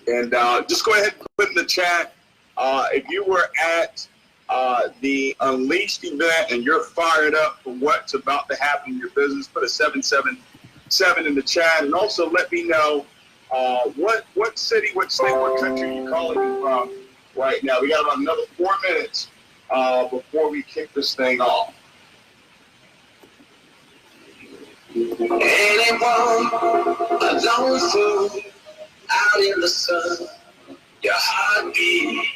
And just go ahead and put in the chat if you were at the Unleashed event and you're fired up for what's about to happen in your business. Put a 777 in the chat, and also let me know what city, what state, what country you're calling me from right now. We got about another 4 minutes before we kick this thing off. Anyone alone fool out in the sun, your heartbeat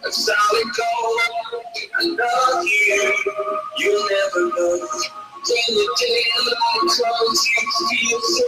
a solid gold. I love you, you'll never know. When the daylight comes, you feel so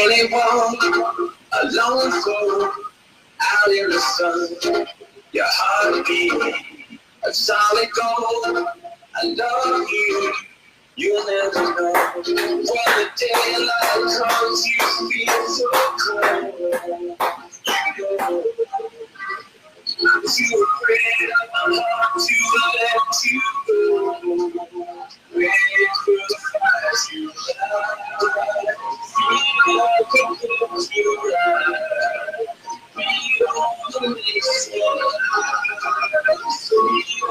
anyone alone fool out in the sun, your heartbeat a solid gold. I love you, you'll never know. When the daylight comes, you feel so cold. Too afraid of my heart to let you go. When it crucifies you, feel like it close your eyes. Feel all the mixed so you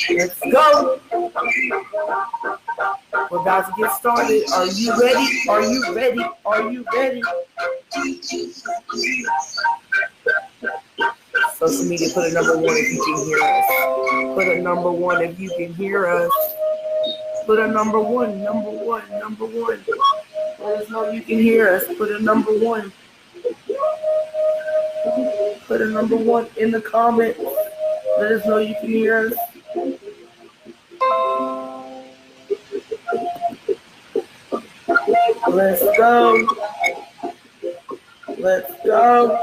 Let's go. We're about to get started. Are you ready? Are you ready? Are you ready? Social media, put a number 1 if you can hear us. Put a number 1 if you can hear us. Put a number 1, number 1, number 1. Let us know you can hear us. Put a number 1. Put a number 1 in the comments. Let us know you can hear us. Let's go. Let's go.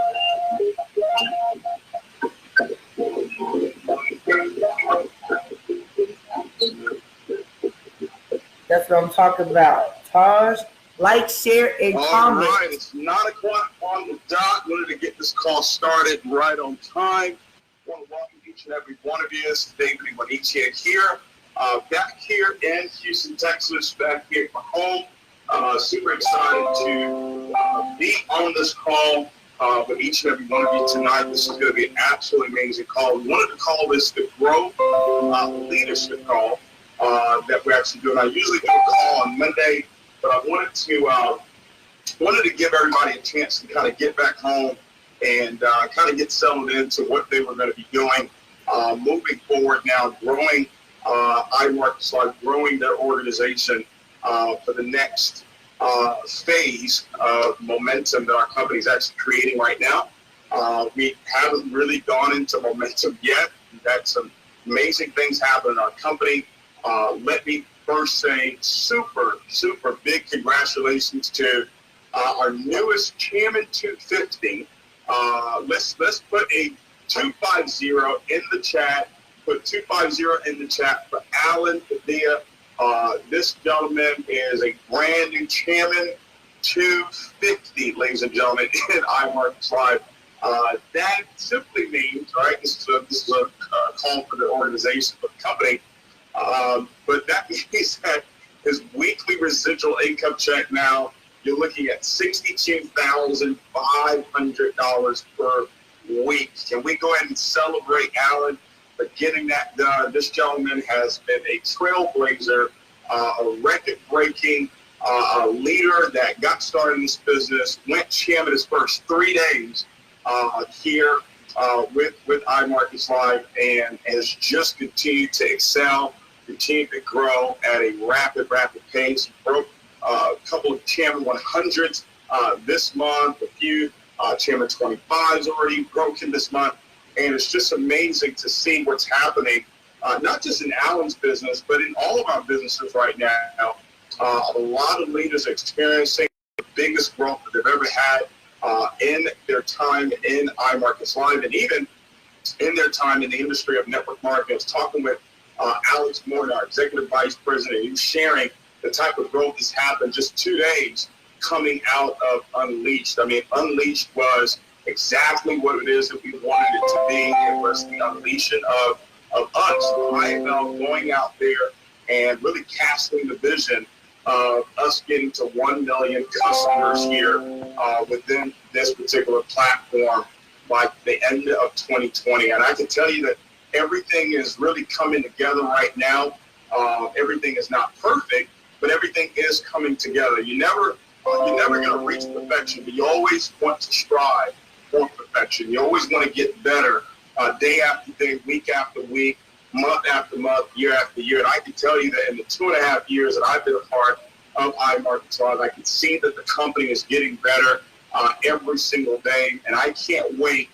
That's what I'm talking about. Taj, like, share, and comment. All right, it's 9 o'clock on the dot. Wanted to get this call started right on time. I want to welcome each and every one of you. It's David Imonitie here, back here in Houston, Texas, back here at my home. Super excited to be on this call with each and every one of you tonight. This is going to be an absolutely amazing call. We wanted to call this the Growth Leadership Call that we're actually doing. I usually do a call on Monday, but I wanted to give everybody a chance to kind of get back home and kind of get settled into what they were going to be doing moving forward now, growing iMarket's Live, growing their organization for the next phase of momentum that our company is actually creating right now. We haven't really gone into momentum yet. We've had some amazing things happen in our company. Let me first say super, super big congratulations to our newest Chairman 250. Let's put a 250 in the chat. Put 250 in the chat for Alan Padilla. This gentleman is a brand new Chairman 250, ladies and gentlemen, in iMarket's Live. That simply means, right, this is a call for the organization, for the company, but that means that his weekly residual income check now, you're looking at $62,500 per week. Can we go ahead and celebrate Alan for getting that done? This gentleman has been a trailblazer, a record-breaking leader that got started in this business, went chairman his first 3 days here with iMarket's Live, and has just continued to excel, continued to grow at a rapid pace. He broke a couple of Chairman 100s this month, a few Chairman 25s already broken this month. And it's just amazing to see what's happening, not just in Alan's business, but in all of our businesses right now. A lot of leaders are experiencing the biggest growth that they've ever had in their time in iMarket's Live, and even in their time in the industry of network marketing. I was talking with Alex Morton, our Executive Vice President, who's sharing the type of growth that's happened just 2 days coming out of Unleashed. I mean, Unleashed was exactly what it is that we wanted it to be. It was the unleashing of us, IFL, going out there and really casting the vision of us getting to 1 million customers here within this particular platform by the end of 2020. And I can tell you that everything is really coming together right now. Everything is not perfect, but everything is coming together. You're never going to reach perfection, but you always want to strive for perfection. You alwa's want to get better day after day, week after week, month after month, year after year. And I can tell you that in the 2.5 years that I've been a part of iMarket's Live, I can see that the company is getting better every single day. And I can't wait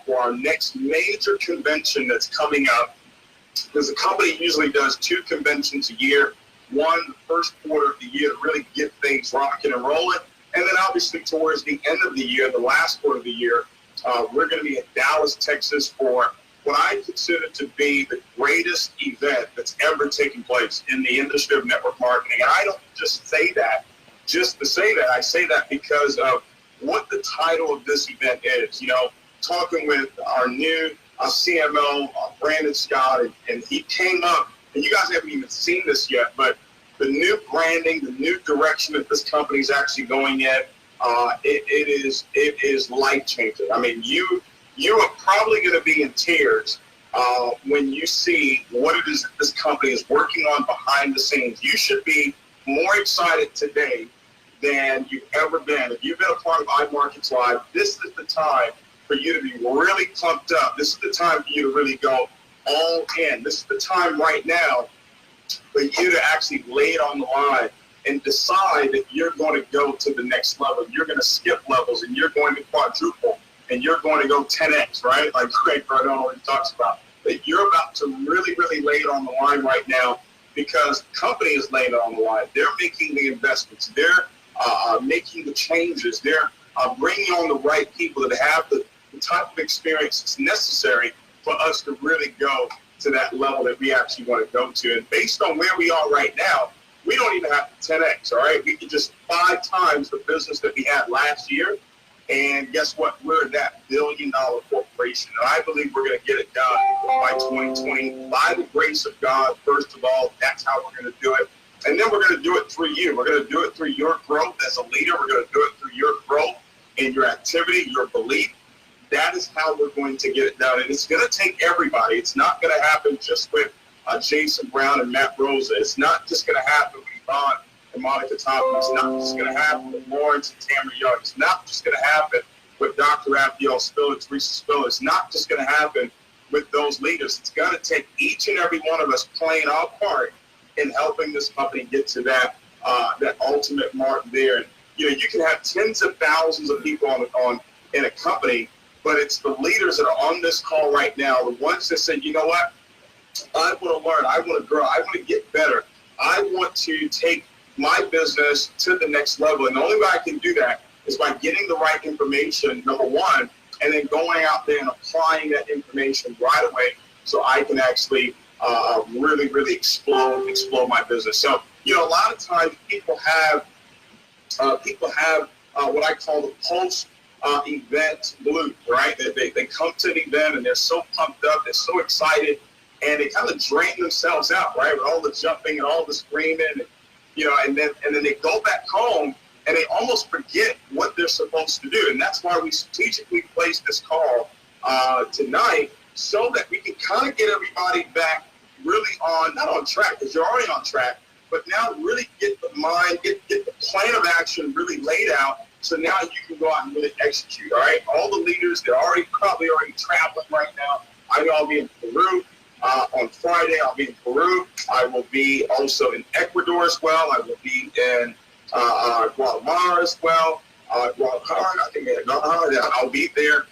for our next major convention that's coming up, because the company usually does 2 conventions a year. One, the first quarter of the year, to really get things rocking and rolling. And then obviously towards the end of the year, the last quarter of the year, we're going to be in Dallas, Texas for what I consider to be the greatest event that's ever taken place in the industry of network marketing. And I don't just say that just to say that. I say that because of what the title of this event is. You know, talking with our new CMO, Brandon Scott, and he came up, and you guys haven't even seen this yet, but the new branding, the new direction that this company is actually going in, it is life-changing. I mean, you are probably going to be in tears when you see what it is that this company is working on behind the scenes. You should be more excited today than you've ever been. If you've been a part of iMarket's Live, this is the time for you to be really pumped up. This is the time for you to really go all in. This is the time right now for you to actually lay it on the line and decide that you're going to go to the next level. You're going to skip levels, and you're going to quadruple, and you're going to go 10x, right? Like Greg Cardone always talks about. That you're about to really, really lay it on the line right now, because the company is laying it on the line. They're making the investments. They're making the changes. They're bringing on the right people that have the type of experience that's necessary for us to really go to that level that we actually want to go to. And based on where we are right now, we don't even have to 10x, all right? We can just 5 times the business that we had last year. And guess what? We're that $1 billion corporation. And I believe we're going to get it done by 2020 by the grace of God. First of all, that's how we're going to do it. And then we're going to do it through you. We're going to do it through your growth as a leader. We're going to do it through your growth in your activity, your belief. That is how we're going to get it done. And it's going to take everybody. It's not going to happen just with Jason Brown and Matt Rosa. It's not just going to happen with Yvonne and Monica Toppin. It's not just going to happen with Lawrence and Tamara Young. It's not just going to happen with Dr. Raphael Spiller and Teresa Spiller. It's not just going to happen with those leaders. It's going to take each and every one of us playing our part in helping this company get to that ultimate mark there. And, you know, you can have tens of thousands of people on in a company, but it's the leaders that are on this call right now, the ones that say, you know what, I want to learn, I want to grow, I want to get better, I want to take my business to the next level. And the only way I can do that is by getting the right information, number one, and then going out there and applying that information right away so I can actually really, really explode my business. So, you know, a lot of times people have what I call the post-event blues, right? They come to an event and they're so pumped up, they're so excited, and they kind of drain themselves out, right? With all the jumping and all the screaming, and, you know, and then they go back home and they almost forget what they're supposed to do. And that's why we strategically placed this call tonight, so that we can kind of get everybody back really not on track, because you're already on track, but now really get the mind, get the plan of action really laid out, so now you can go out and really execute, all right? All the leaders, they're probably already traveling right now. I know I'll be in Peru. On Friday, I'll be in Peru. I will be also in Ecuador as well. I will be in Guatemala as well. Guadalajara, I think I'll be there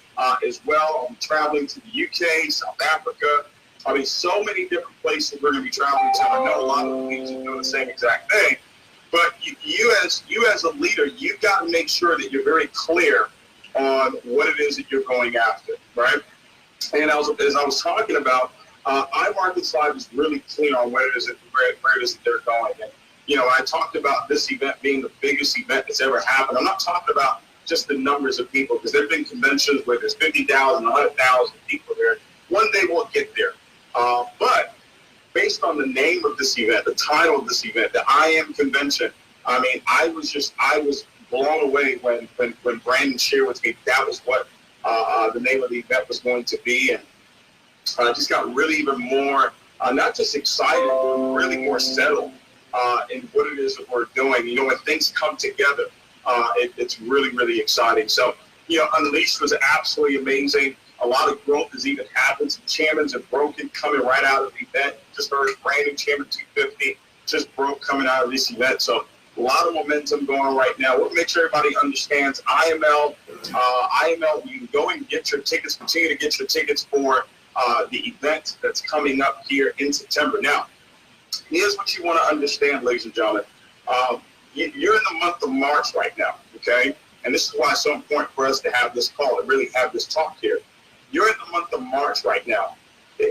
as well. I'm traveling to the UK, South Africa. I mean, so many different places we're going to be traveling to. I know a lot of the leaders are doing the same exact thing. But you as a leader, you've got to make sure that you're very clear on what it is that you're going after, right? And as I was talking about, iMarkets Live is really clear on where it is that they're going. And, you know, I talked about this event being the biggest event that's ever happened. I'm not talking about just the numbers of people, because there have been conventions where there's 50,000, 100,000 people there. One day we'll get there. But based on the name of this event, the title of this event, the I Am Convention, I mean, I was blown away when Brandon shared with me that was what the name of the event was going to be. And I just got really even more, not just excited, but really more settled in what it is that we're doing. You know, when things come together, it's really, really exciting. So, you know, Unleashed was absolutely amazing. A lot of growth has even happened. Some champions have broken coming right out of the event. Just heard Brandon Champion 250 just broke coming out of this event. So a lot of momentum going on right now. We'll make sure everybody understands IML. You can go and get your tickets, continue to get your tickets for the event that's coming up here in September. Now, here's what you want to understand, ladies and gentlemen. You're in the month of March right now, okay? And this is why it's so important for us to have this call and really have this talk here. You're in the month of March right now,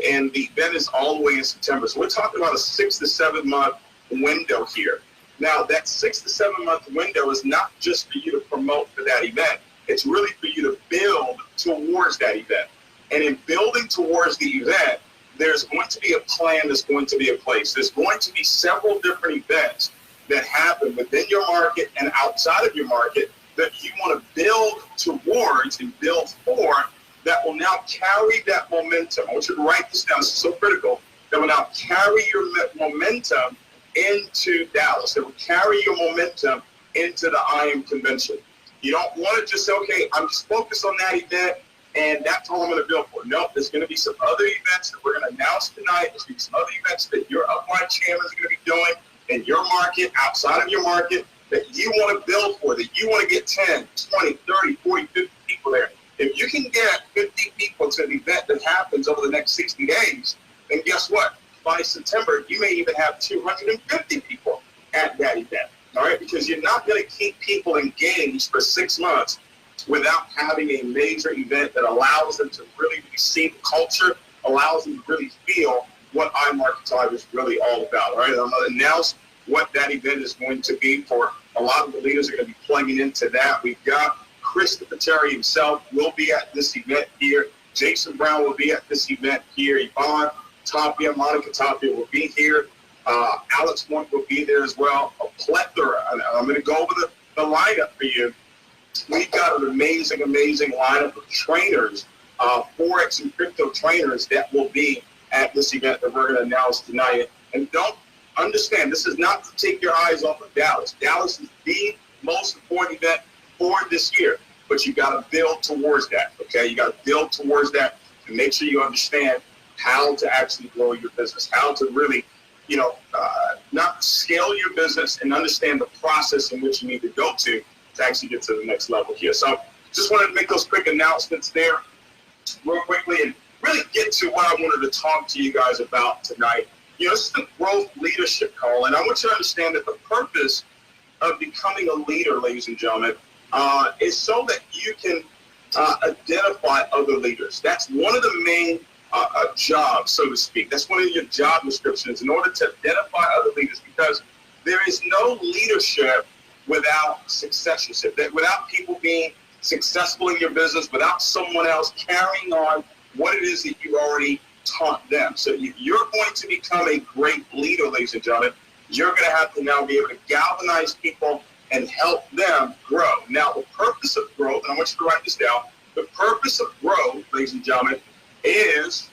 and the event is all the way in September. So we're talking about a 6 to 7 month window here. Now, that 6 to 7 month window is not just for you to promote for that event. It's really for you to build towards that event. And in building towards the event, there's going to be a plan that's going to be in place. There's going to be several different events that happen within your market and outside of your market that you want to build towards and build for, that will now carry that momentum. I want you to write this down. This is so critical. That will now carry your momentum into Dallas. That will carry your momentum into the I Am Convention. You don't want to just say, okay, I'm just focused on that event, and that's all I'm going to build for. No, there's going to be some other events that we're going to announce tonight. There's going to be some other events that your upline champions are going to be doing in your market, outside of your market, that you want to build for, that you want to get 10, 20, 30, 40, 50 people there. If you can get 50 people to an event that happens over the next 60 days, then guess what? By September, you may even have 250 people at that event, all right? Because you're not going to keep people engaged for 6 months without having a major event that allows them to really see the culture, allows them to really feel what iMarkets Live is really all about, all right? I'm going to announce what that event is going to be for a lot of the leaders are going to be plugging into that. We've got Christopher Terry himself will be at this event here. Jason Brown will be at this event here. Yvonne Tapia, Monica Tapia will be here. Alex Monk will be there as well. A plethora. I'm going to go over the lineup for you. We've got an amazing lineup of trainers, Forex and crypto trainers that will be at this event that we're going to announce tonight. And don't understand, this is not to take your eyes off of Dallas. Dallas is the most important event for this year, but you got to build towards that, okay? You got to build towards that and make sure you understand how to actually grow your business, how to really, not scale your business and understand the process in which you need to go to actually get to the next level here. So just wanted to make those quick announcements there real quickly and really get to what I wanted to talk to you guys about tonight. This is the growth leadership call, and I want you to understand that the purpose of becoming a leader, ladies and gentlemen, is so that you can identify other leaders. That's one of the main jobs, so to speak. That's one of your job descriptions, in order to identify other leaders, because there is no leadership without successorship, without people being successful in your business, without someone else carrying on what it is that you already taught them. So if you're going to become a great leader, ladies and gentlemen, you're going to have to now be able to galvanize people and help them grow. Now, the purpose of growth, and I want you to write this down, the purpose of growth, ladies and gentlemen, is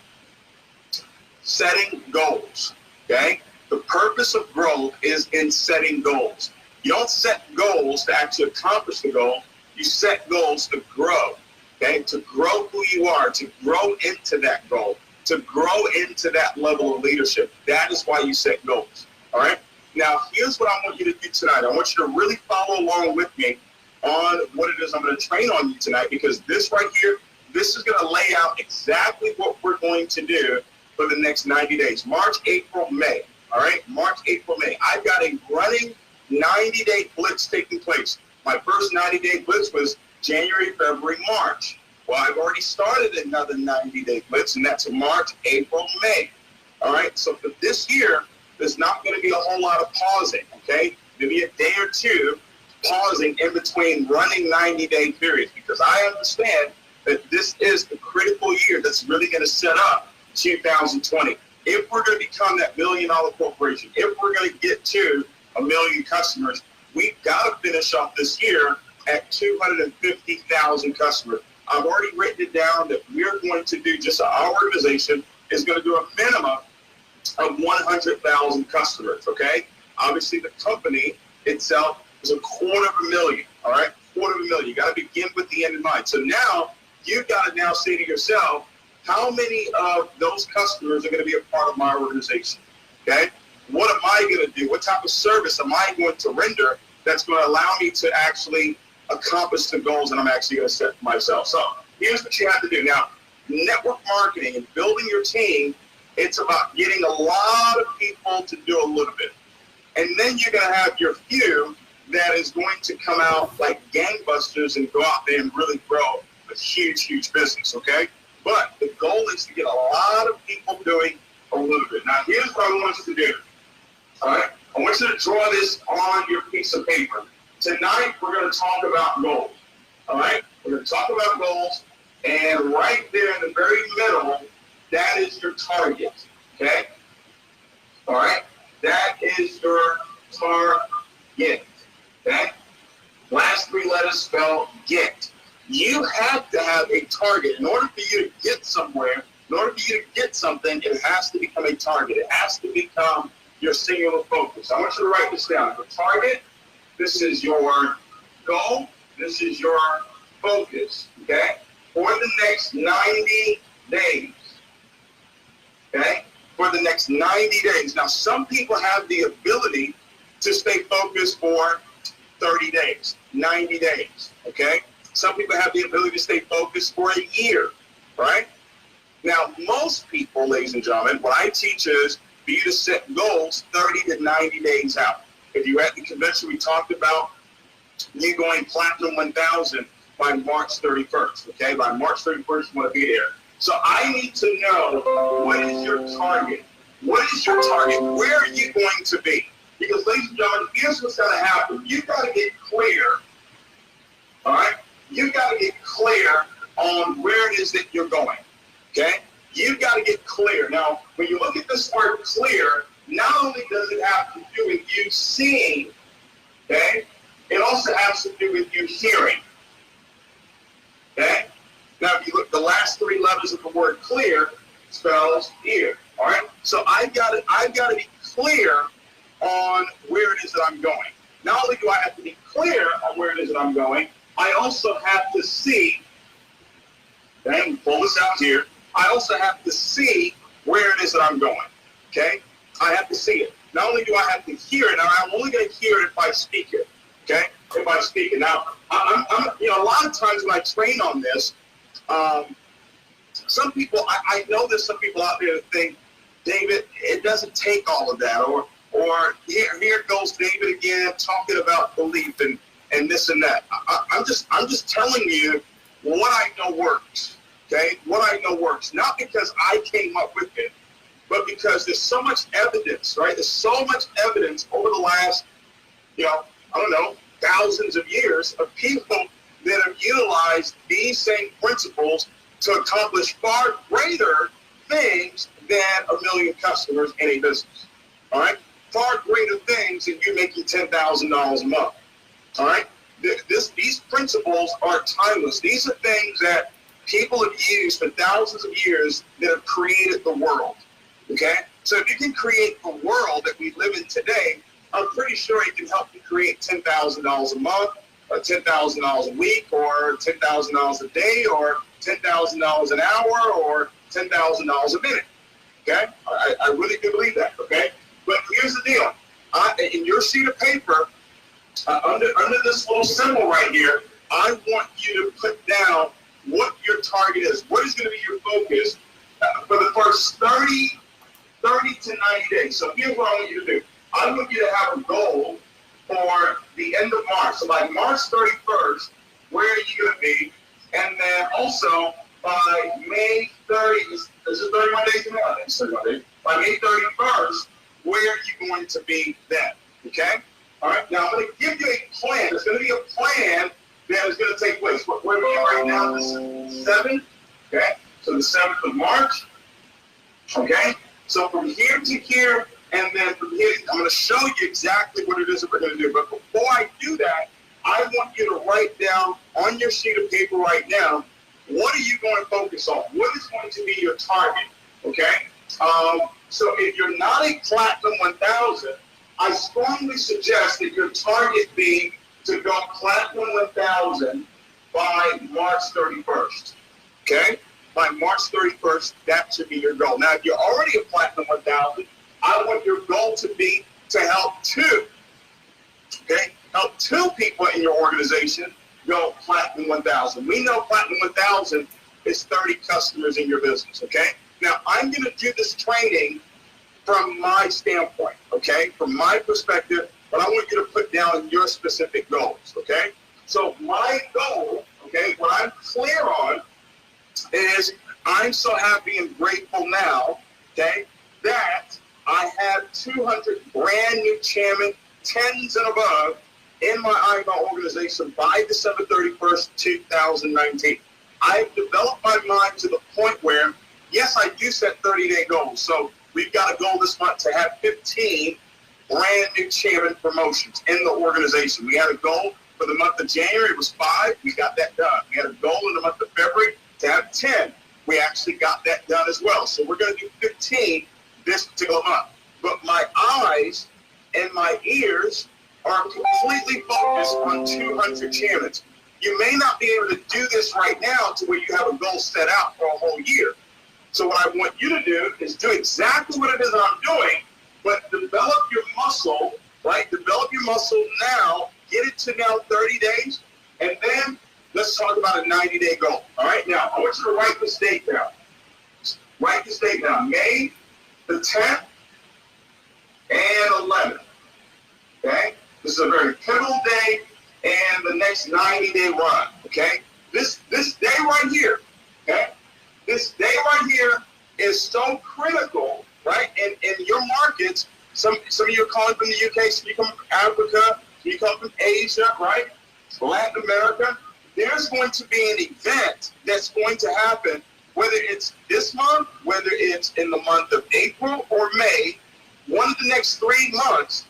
setting goals, okay? The purpose of growth is in setting goals. You don't set goals to actually accomplish the goal. You set goals to grow, okay? To grow who you are, to grow into that goal, to grow into that level of leadership. That is why you set goals, all right? Now, here's what I want you to do tonight. I want you to really follow along with me on what it is I'm going to train on you tonight, because this right here, this is going to lay out exactly what we're going to do for the next 90 days. March, April, May, all right? March, April, May. I've got a running 90-day blitz taking place. My first 90-day blitz was January, February, March. Well, I've already started another 90-day blitz, and that's March, April, May. All right, so for this year, there's not going to be a whole lot of pausing, okay? Maybe a day or two pausing in between running 90-day periods, because I understand that this is the critical year that's really going to set up 2020. If we're going to become that $1 million corporation, if we're going to get to 1 million customers, we've got to finish off this year at 250,000 customers. I've already written it down that we're going to do, just our organization is going to do a minimum of 100,000 customers, okay? Obviously, the company itself is 250,000, all right? 250,000. You got to begin with the end in mind. So now, you've got to now say to yourself, how many of those customers are going to be a part of my organization, okay? What am I going to do? What type of service am I going to render that's going to allow me to actually accomplish the goals that I'm actually going to set for myself? So here's what you have to do. Now, network marketing and building your team, it's about getting a lot of people to do a little bit. And then you're going to have your few that is going to come out like gangbusters and go out there and really grow a huge, huge business, okay? But the goal is to get a lot of people doing a little bit. Now, here's what I want you to do, all right? I want you to draw this on your piece of paper. Tonight, we're going to talk about goals, all right? We're going to talk about goals, and right there in the very middle, that is your target, okay? All right? That is your target, okay? Last three letters spell get. You have to have a target. In order for you to get somewhere, in order for you to get something, it has to become a target. It has to become your singular focus. I want you to write this down. Your target, this is your goal, this is your focus, okay? For the next 90 days, okay? For the next 90 days. Now, some people have the ability to stay focused for 30 days, 90 days, okay? Some people have the ability to stay focused for a year, right? Now, most people, ladies and gentlemen, what I teach is for you to set goals 30 to 90 days out. If you're at the convention, we talked about you going platinum 1,000 by March 31st, okay? By March 31st, you want to be there. So I need to know, what is your target? What is your target? Where are you going to be? Because, ladies and gentlemen, here's what's going to happen. You've got to get clear, all right? You've got to get clear on where it is that you're going, okay? You've got to get clear. Now, when you look at this word clear, not only does it have to do with you seeing, okay, it also has to do with you hearing. Okay? Now, if you look, the last three letters of the word clear spells ear. All right? So I've got to be clear on where it is that I'm going. Not only do I have to be clear on where it is that I'm going, I also have to see, okay, pull this out here, I also have to see where it is that I'm going. Okay? I have to see it. Not only do I have to hear it, now I'm only going to hear it if I speak it. Okay? If I speak it. Now, I'm a lot of times when I train on this, some people, I know there's some people out there that think, David, it doesn't take all of that, or here goes David again talking about belief and this and that. I'm just telling you what I know works. Okay, what I know works, not because I came up with it, but because there's so much evidence, right? There's so much evidence over the last, thousands of years of people that have utilized these same principles to accomplish far greater things than 1 million customers in a business. All right, far greater things than you making $10,000 a month. All right, these principles are timeless. These are things that people have used for thousands of years that have created the world. Okay, so if you can create the world that we live in today, I'm pretty sure it can help you create $10,000 a month, or $10,000 a week, or $10,000 a day, or $10,000 an hour, or $10,000 a minute. Okay, I really do believe that. Okay, but here's the deal: in your sheet of paper, under this little symbol right here, I want you to put down what your target is. What is going to be your focus for the first 30 to 90 days? So here's what I want you to do. I want you to have a goal for the end of March. So by March 31st, where are you going to be? And then also by May 30, is it 31 days from now? It's 31 days. By May 31st, where are you going to be then? Okay? All right. Now I'm going to give you a plan. There's going to be a plan that is going to take place. Where are we right now? This is 7th. Okay? So the 7th of March. Okay? So from here to here, and then from here, I'm going to show you exactly what it is that we're going to do. But before I do that, I want you to write down on your sheet of paper right now, what are you going to focus on? What is going to be your target? Okay? So if you're not a Platinum 1000, I strongly suggest that your target be to go Platinum 1000 by March 31st. Okay? By March 31st, that should be your goal. Now, if you're already a Platinum 1000, I want your goal to be to help 2. Okay? Help 2 people in your organization go Platinum 1000. We know Platinum 1000 is 30 customers in your business. Okay? Now, I'm going to do this training from my standpoint. Okay? From my perspective, but I want you to put down your specific goals. Okay? So my goal, okay, what I'm clear on is I'm so happy and grateful now, okay, that I have 200 brand new chairmen, 10s and above, in my IMO organization by December 31st, 2019. I've developed my mind to the point where, yes, I do set 30-day goals. So we've got a goal this month to have 15 brand new chairman promotions in the organization. We had a goal for the month of January. It was 5. We got that done. We had a goal in the month of February to have 10. We actually got that done as well. So we're going to do 15 this particular month. But my eyes and my ears are completely focused on 200 chairmen. You may not be able to do this right now to where you have a goal set out for a whole year. So what I want you to do is do exactly what it is that I'm doing, but develop your muscle, right? Develop your muscle now, get it to now 30 days, and then let's talk about a 90-day goal. All right? Now, I want you to write this date down. Write this date down. May the 10th and 11th. Okay? This is a very pivotal day and the next 90-day run. Okay? This day right here, okay? This day right here is so critical, right? In your markets, some of you are calling from the UK, some of you come from Africa, some of you come from Asia, right? Latin America. There's going to be an event that's going to happen, whether it's this month, whether it's in the month of April or May, one of the next 3 months,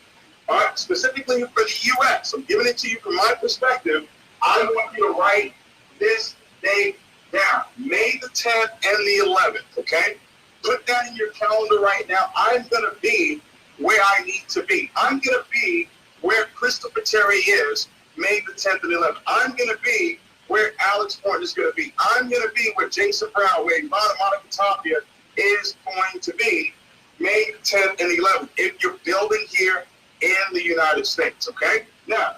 all right, specifically for the U.S., I'm giving it to you from my perspective, I want you to write this date down, May the 10th and the 11th, okay? Put that in your calendar right now. I'm going to be where I need to be. I'm going to be where Christopher Terry is May the 10th and 11th. I'm going to be where Alex Horton is going to be. I'm going to be where Jason Brown, where Monica Tapia is going to be May the 10th and 11th if you're building here in the United States, okay? Now,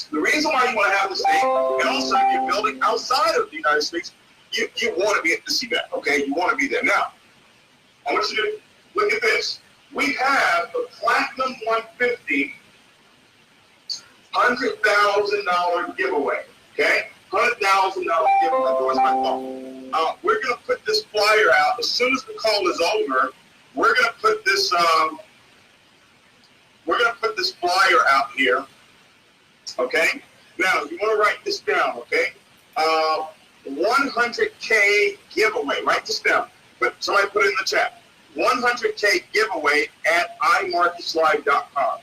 the reason why you want to have this thing, and also if you're building outside of the United States, you want to be able to see that, okay? You want to be there. Now, I want you to look at this. We have the Platinum 150 $100,000 giveaway, okay? $100,000 giveaway. Where's my phone? We're going to put this flyer out as soon as the call is over. We're going to put this. Flyer out here. Okay. Now you want to write this down. Okay. 100K giveaway. Write this down. Somebody put it in the chat. 100K giveaway at imarketslive.com.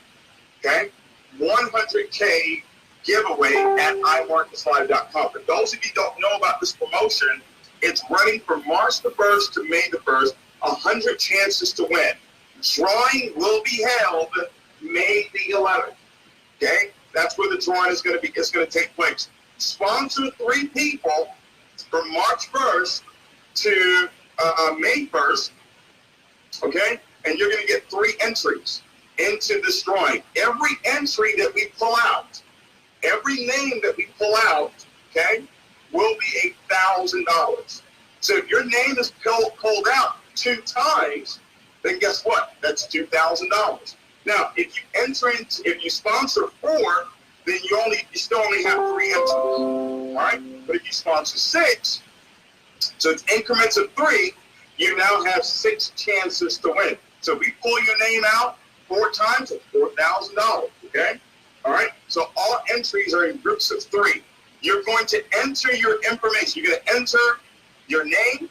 Okay. 100K giveaway at imarketslive.com. For those of you who don't know about this promotion, it's running from March the 1st to May the 1st, 100 chances to win. Drawing will be held May the 11th. Okay? That's where the drawing is going to be. It's going to take place. Sponsor 3 people from March 1st to May 1st. Okay? And you're going to get 3 entries into this drawing. Every entry that we pull out, every name that we pull out, okay, will be $1,000. So if your name is pulled out 2 times, then guess what? That's $2,000. Now, if you sponsor 4, then you still only have 3 entries. All right? But if you sponsor 6, so it's increments of 3, you now have 6 chances to win. So if we pull your name out 4 times, it's $4,000. Okay? All right? So all entries are in groups of 3. You're going to enter your information. You're going to enter your name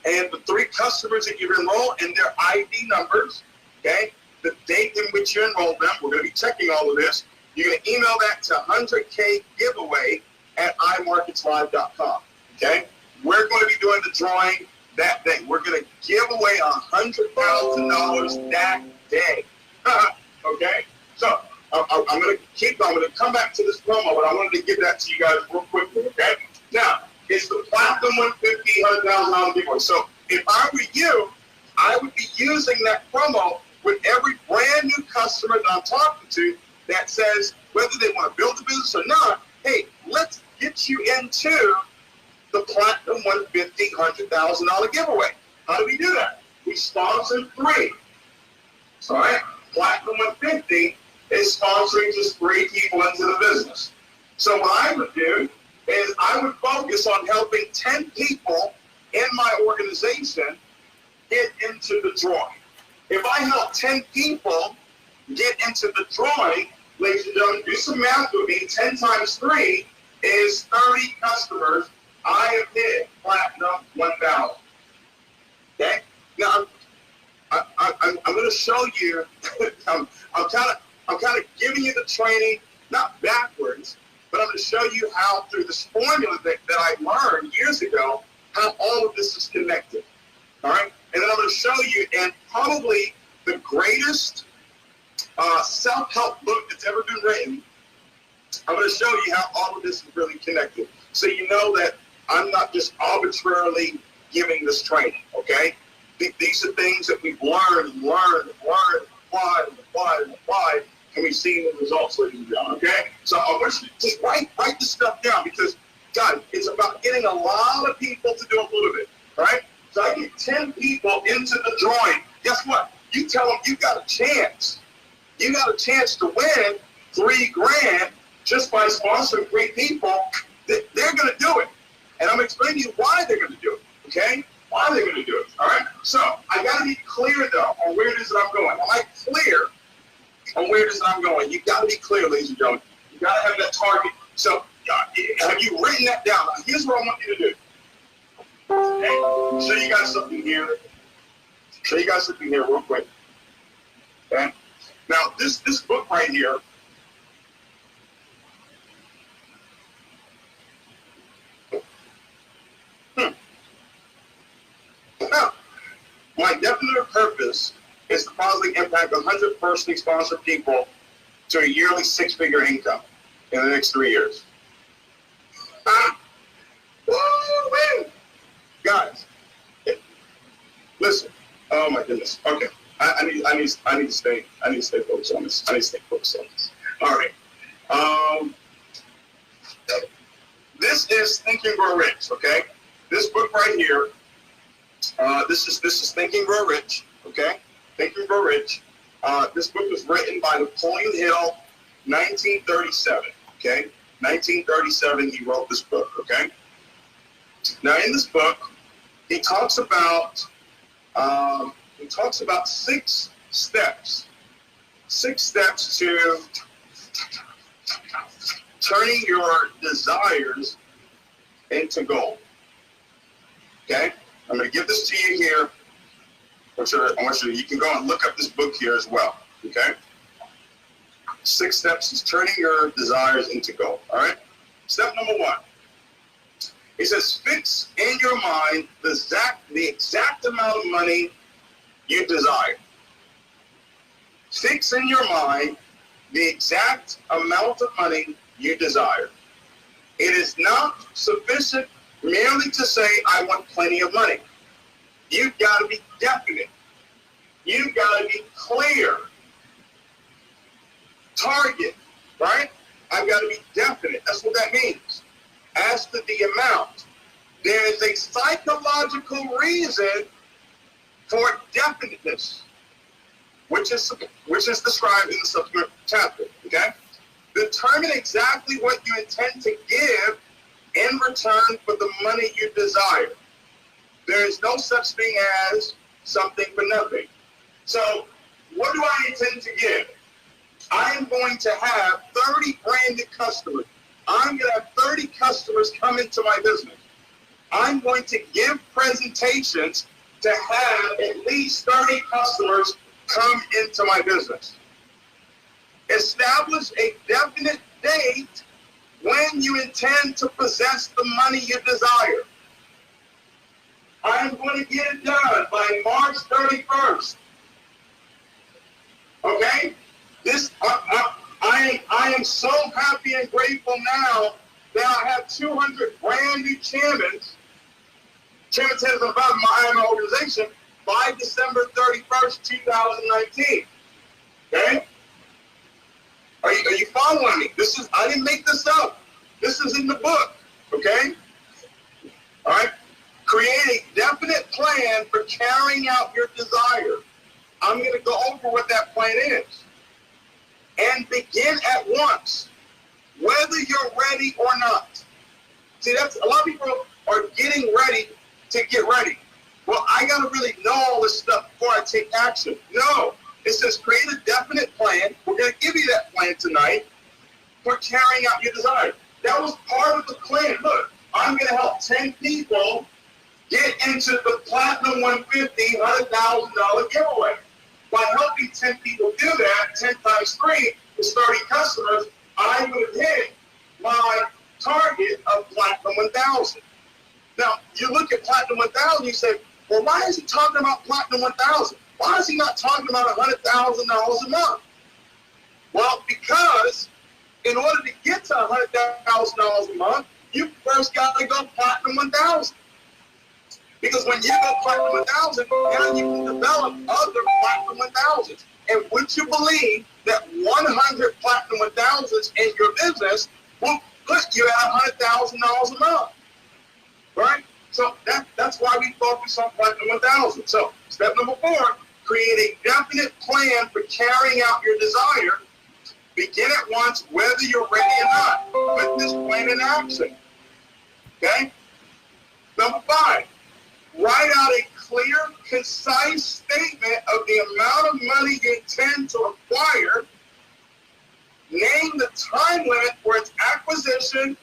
and the 3 customers that you've enrolled and their ID numbers, okay? The date in which you enrolled them. We're going to be checking all of this. You're going to email that to 100K giveaway at imarketslive.com, okay? We're going to be doing the drawing that day. We're going to give away $100,000 that day, okay? So I'm going to come back to this promo, but I wanted to give that to you guys real quickly, okay? Now, it's the Platinum 150 $100,000 giveaway. So if I were you, I would be using that promo with every brand new customer that I'm talking to that says whether they want to build a business or not, hey, let's get you into the Platinum 150 $100,000 giveaway. How do we do that? We sponsor 3. All right? Platinum 150 is sponsoring just 3 people into the business. So what I would do is I would focus on helping 10 people in my organization get into the drawing. If I help 10 people get into the drawing, ladies and gentlemen, do some math with me. 10 times 3 is 30 customers. I have hit Platinum 1,000. Okay? Now, I'm going to show you, I'm kind of giving you the training, not backwards, but I'm going to show you how through this formula that I learned years ago, how all of this is connected. All right? And then I'm going to show you, and probably the greatest self-help book that's ever been written, I'm going to show you how all of this is really connected. So you know that I'm not just arbitrarily giving this training, okay? These are things that we've learned, applied, and we've seen the results, ladies and gentlemen, okay? So I want you to just write this stuff down because, God, it's about getting a lot of people to do a little bit, right? So I get 10 people into the drawing. Guess what? You tell them you got a chance. You got a chance to win $3,000 just by sponsoring 3 people. They're going to do it. And I'm explaining to you why they're going to do it, okay? Why they're going to do it, all right? So I got to be clear, though, on where it is that I'm going. Am I clear on where it is that I'm going? You got to be clear, ladies and gentlemen. You got to have that target. So have you written that down? Now, here's what I want you to do. Okay, show you guys something here. Show you guys something here real quick. Okay? Now, this book right here, now, my definite purpose is to positively impact 100 personally sponsored people to a yearly 6-figure income in the next 3 years. Woo-wee! Guys, listen. Oh my goodness. Okay, I need to stay focused on this. All right. This is Think and Grow Rich. Okay, this book right here. This is Think and Grow Rich. Okay, Think and Grow Rich. This book was written by Napoleon Hill, 1937. Okay, 1937. He wrote this book. Okay. Now in this book, he talks about 6 steps. 6 steps to turning your desires into gold. Okay? I'm going to give this to you here. I want you can go and look up this book here as well. Okay? 6 steps is turning your desires into gold. All right? Step number 1. He says, fix in your mind the exact amount of money you desire. Fix in your mind the exact amount of money you desire. It is not sufficient merely to say, I want plenty of money. You've got to be definite. You've got to be clear. Target, right? I've got to be definite. That's what that means. As to the amount, there is a psychological reason for definiteness, which is described in the subsequent chapter. Okay, determine exactly what you intend to give in return for the money you desire. There is no such thing as something for nothing. So, what do I intend to give? I am going to have 30 branded customers. I'm going to have 30 customers come into my business. I'm going to give presentations to have at least 30 customers come into my business. Establish a definite date when you intend to possess the money you desire. I'm going to get it done by March 31st. Okay? I am so happy and grateful now that I have 200 brand new chairmen above my organization by December 31st, 2019. Okay? Are you following me? I didn't make this up. This is in the book. Okay? All right? Create a definite plan for carrying out your desire. I'm going to go over what that plan is. And begin at once, whether you're ready or not. See, that's a lot of people are getting ready to get ready. Well, I got to really know all this stuff before I take action. No, it says create a definite plan. We're going to give you that plan tonight for carrying out your desire. That was part of the plan. Look, I'm going to help 10 people get into the Platinum 150 $100,000 giveaway. By helping 10 people do that, 10 times 3 is 30 customers, I would hit my target of Platinum 1000. Now, you look at Platinum 1000, you say, well, why is he talking about Platinum 1000? Why is he not talking about $100,000 a month? Well, because in order to get to $100,000 a month, you first got to go Platinum 1000. Because when you go Platinum 1000, now you can develop other Platinum 1000s. And would you believe that 100 Platinum 1000s in your business will put you at $100,000 a month? Right? So that's why we focus on Platinum 1000. So step number 4, create a definite plan for carrying out your desire. Begin at once, whether you're ready or not. Put this plan in action. Okay? Number 5. Write out a clear, concise statement of the amount of money you intend to acquire. Name the time limit for its acquisition.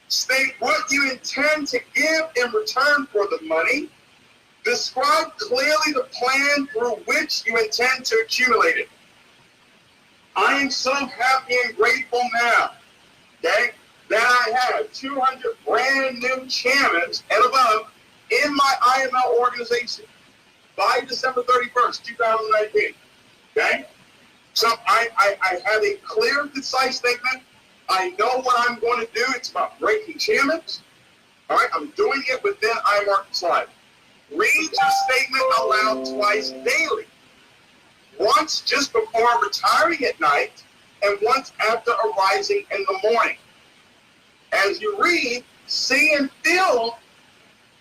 State what you intend to give in return for the money. Describe clearly the plan through which you intend to accumulate it. I am so happy and grateful now, okay, that I have 200 brand new chairmans and above in my IML organization by December 31st, 2019, okay? So I have a clear, concise statement. I know what I'm going to do. It's about breaking chairmans. All right, I'm doing it within iMarket's life. Read your statement aloud twice daily. Once just before retiring at night and once after arising in the morning. As you read, see and feel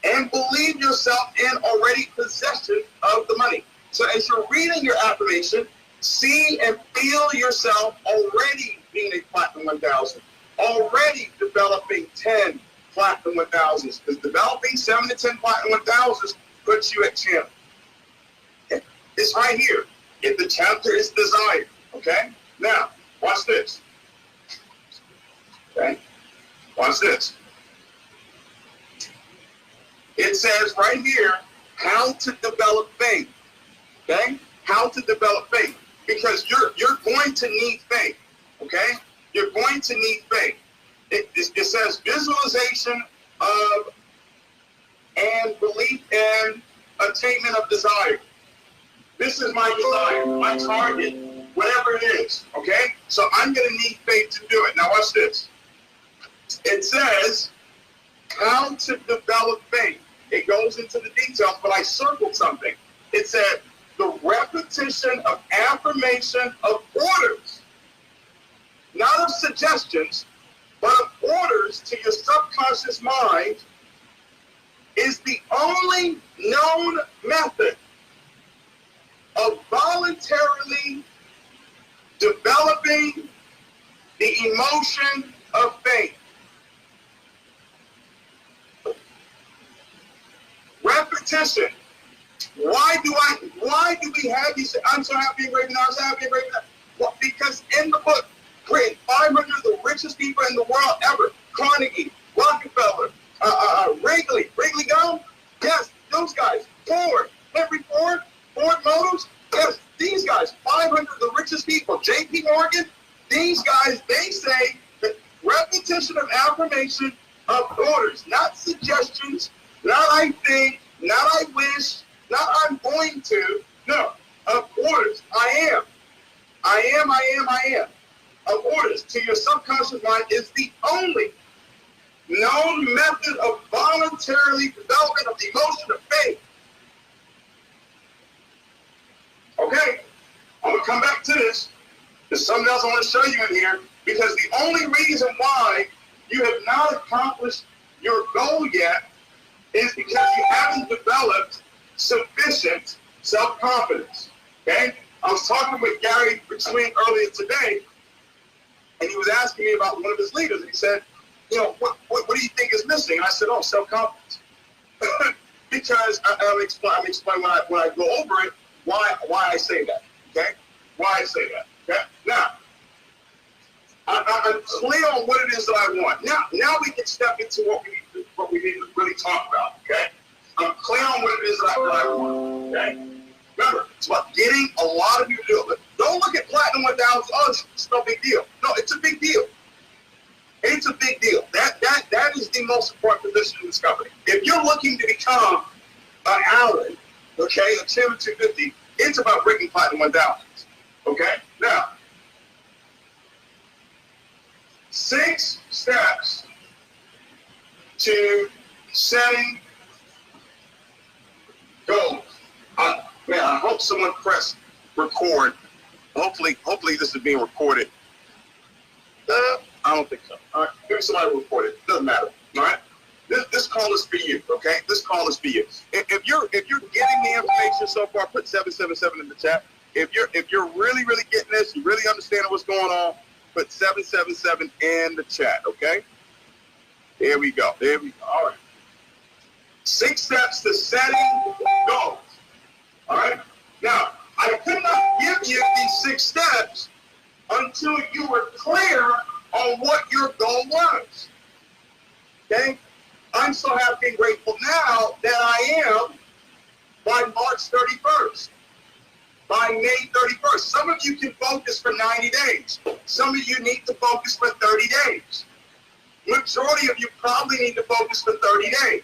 and believe yourself in already possession of the money. So as you're reading your affirmation, see and feel yourself already being a Platinum 1000, already developing 10 Platinum 1000s, because developing 7 to 10 Platinum 1000s puts you at champ. It's right here. If the chapter is desired, okay? Now, watch this. Okay? Watch this. It says right here, how to develop faith. Okay? How to develop faith. Because you're going to need faith. Okay? You're going to need faith. It says visualization of and belief in attainment of desire. This is my desire, my target, whatever it is. Okay? So I'm going to need faith to do it. Now watch this. It says how to develop faith. It goes into the details, but I circled something. It said the repetition of affirmation of orders, not of suggestions, but of orders to your subconscious mind, is the only known method of voluntarily developing the emotion of faith. Repetition. Why do we have these? I'm so happy and grateful now. I'm so happy and grateful now. Well, because in the book, written 500 of the richest people in the world ever, Carnegie, Rockefeller, Wrigley Gum, yes, those guys, Ford, Henry Ford, Ford Motors, yes, these guys, 500 of the richest people, J.P. Morgan, these guys, they say that repetition of affirmation of orders, not suggestions, not I think, not I wish, not I'm going to, no, of orders. I am. Of orders to your subconscious mind is the only known method of voluntarily development of the emotion of faith. Okay, I'm going to come back to this. There's something else I want to show you in here, because the only reason why you have not accomplished your goal yet is because you haven't developed sufficient self-confidence. Okay? I was talking with Gary between earlier today, and he was asking me about one of his leaders, and he said, you know, what do you think is missing? And I said, oh, self-confidence. Because I'm explaining when I go over it why I say that. Okay? Why I say that. Okay? Now, I'm clear on what it is that I want. Now we can step into what we need to really talk about. Okay? I'm clear on what it is that I want. Okay? Remember, it's about getting a lot of you to do it. Don't look at Platinum 1000. Oh, it's no big deal. No, it's a big deal. It's a big deal. That is the most important position in this company. If you're looking to become an Allen, okay, a Chairman 250, it's about breaking Platinum 1000. Okay? Now, 6 steps to setting goals. Man, I hope someone pressed record. Hopefully this is being recorded. I don't think so. All right, maybe somebody will record it. Doesn't matter. All right. This call is for you. Okay. This call is for you. If you're getting the information so far, put 777 in the chat. If you're really getting this, you really understanding what's going on, put 777 in the chat. Okay. There we go. All right. 6 steps to setting goals. All right. Now, I could not give you these 6 steps until you were clear on what your goal was. Okay? I'm so happy and grateful now that I am by March 31st, by May 31st. Some of you can focus for 90 days. Some of you need to focus for 30 days. Majority of you probably need to focus for 30 days.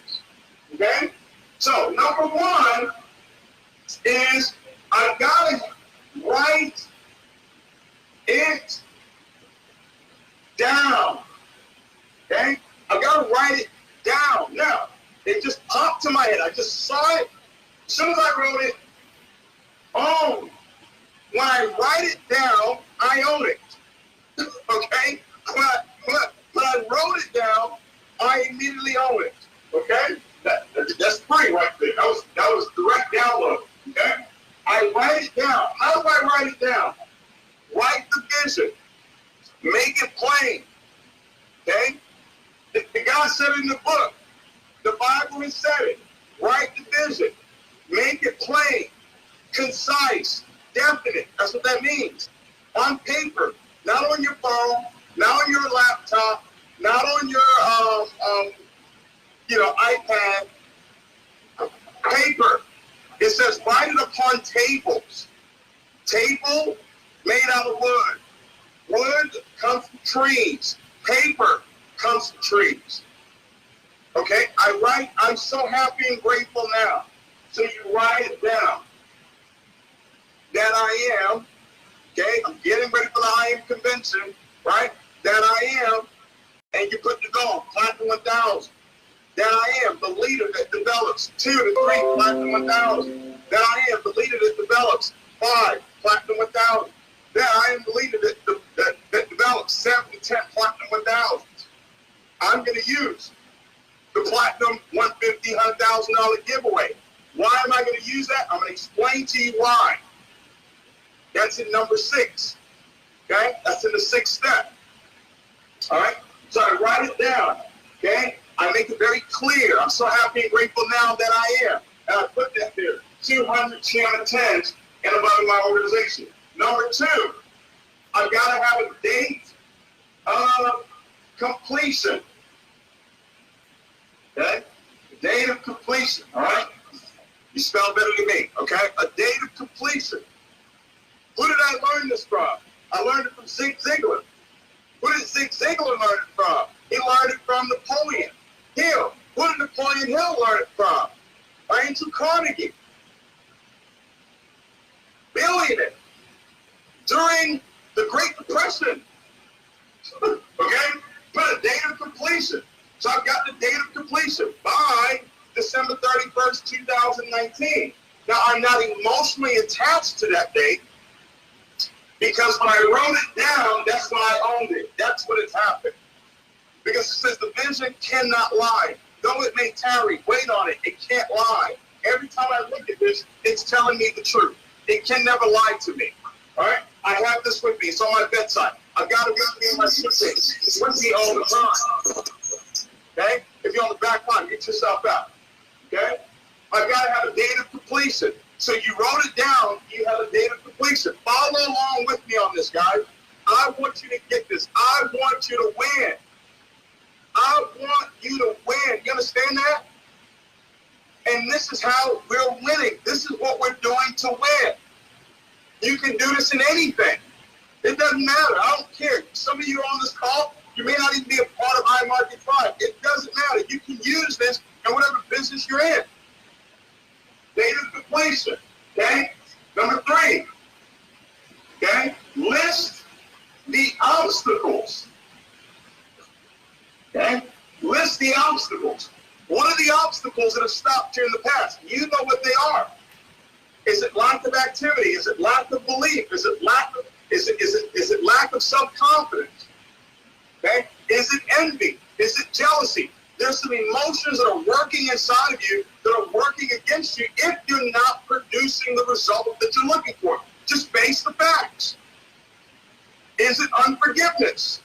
Okay? So, number one is I gotta write it down. Okay? I gotta write it down. Now, it just popped to my head. I just saw it. As soon as I wrote it, own. When I write it down, I own it. Okay? When I wrote it down, I immediately own it. Okay? That's free right there. That was direct download. Okay? I write it down. How do I write it down? Write the vision. Make it plain. Okay? The guy said it in the book. The Bible has said it. Write the vision. Make it plain, concise, definite. That's what that means. On paper, not on your phone, not on your laptop, not on your iPad. Paper. It says write it upon tables. Table made out of wood. Wood comes from trees. Paper comes from trees. Okay, I'm so happy and grateful now. So you write it down. That I am, okay, I'm getting ready for the I am convention, right? That I am, and you put the goal, Platinum 1000. That I am the leader that develops 2 to 3 Platinum 1000. That I am the leader that develops 5 Platinum 1000. That I am the leader that develops 7 to 10 Platinum 1000. I'm going to use the Platinum $150,000, $100,000 giveaway. Why am I going to use that? I'm going to explain to you why. That's in number 6. Okay? That's in the 6th step. All right? So I write it down. Okay? I make it very clear. I'm so happy and grateful now that I am. And I put that there. 200 10s in above my organization. Number 2, I've got to have a date of completion. Okay? Date of completion. All right? You spell better than me. Okay? A date of completion. Who did I learn this from? I learned it from Zig Ziglar. Who did Zig Ziglar learn it from? He learned it from Napoleon Hill. Who did Napoleon Hill learn it from? Andrew Carnegie. Billionaire. During the Great Depression. Okay? Put a date of completion. So I've got the date of completion by December 31st, 2019. Now, I'm not emotionally attached to that date because when I wrote it down, that's when I owned it. That's when it happened. Because it says the vision cannot lie. Though it may tarry, wait on it. It can't lie. Every time I look at this, it's telling me the truth. It can never lie to me. All right? I have this with me. It's on my bedside. I've got it with me in my suitcase. It's with me all the time. Okay? If you're on the back line, get yourself out. Okay? I've got to have a date of completion. So you wrote it down, you have a date of completion. Follow along with me on this, guys. I want you to get this. I want you to win. I want you to win. You understand that? And this is how we're winning. This is what we're doing to win. You can do this in anything. It doesn't matter. I don't care. Some of you on this call, you may not even be a part of iMarket 5. It doesn't matter. You can use this in whatever business you're in. Date of completion. Okay? Number 3. Okay? List the obstacles. Okay? List the obstacles. What are the obstacles that have stopped you in the past? You know what they are. Is it lack of activity? Is it lack of belief? Is it lack of self-confidence? Okay? Is it envy? Is it jealousy? There's some emotions that are working inside of you that are working against you if you're not producing the result that you're looking for. Just face the facts. Is it unforgiveness?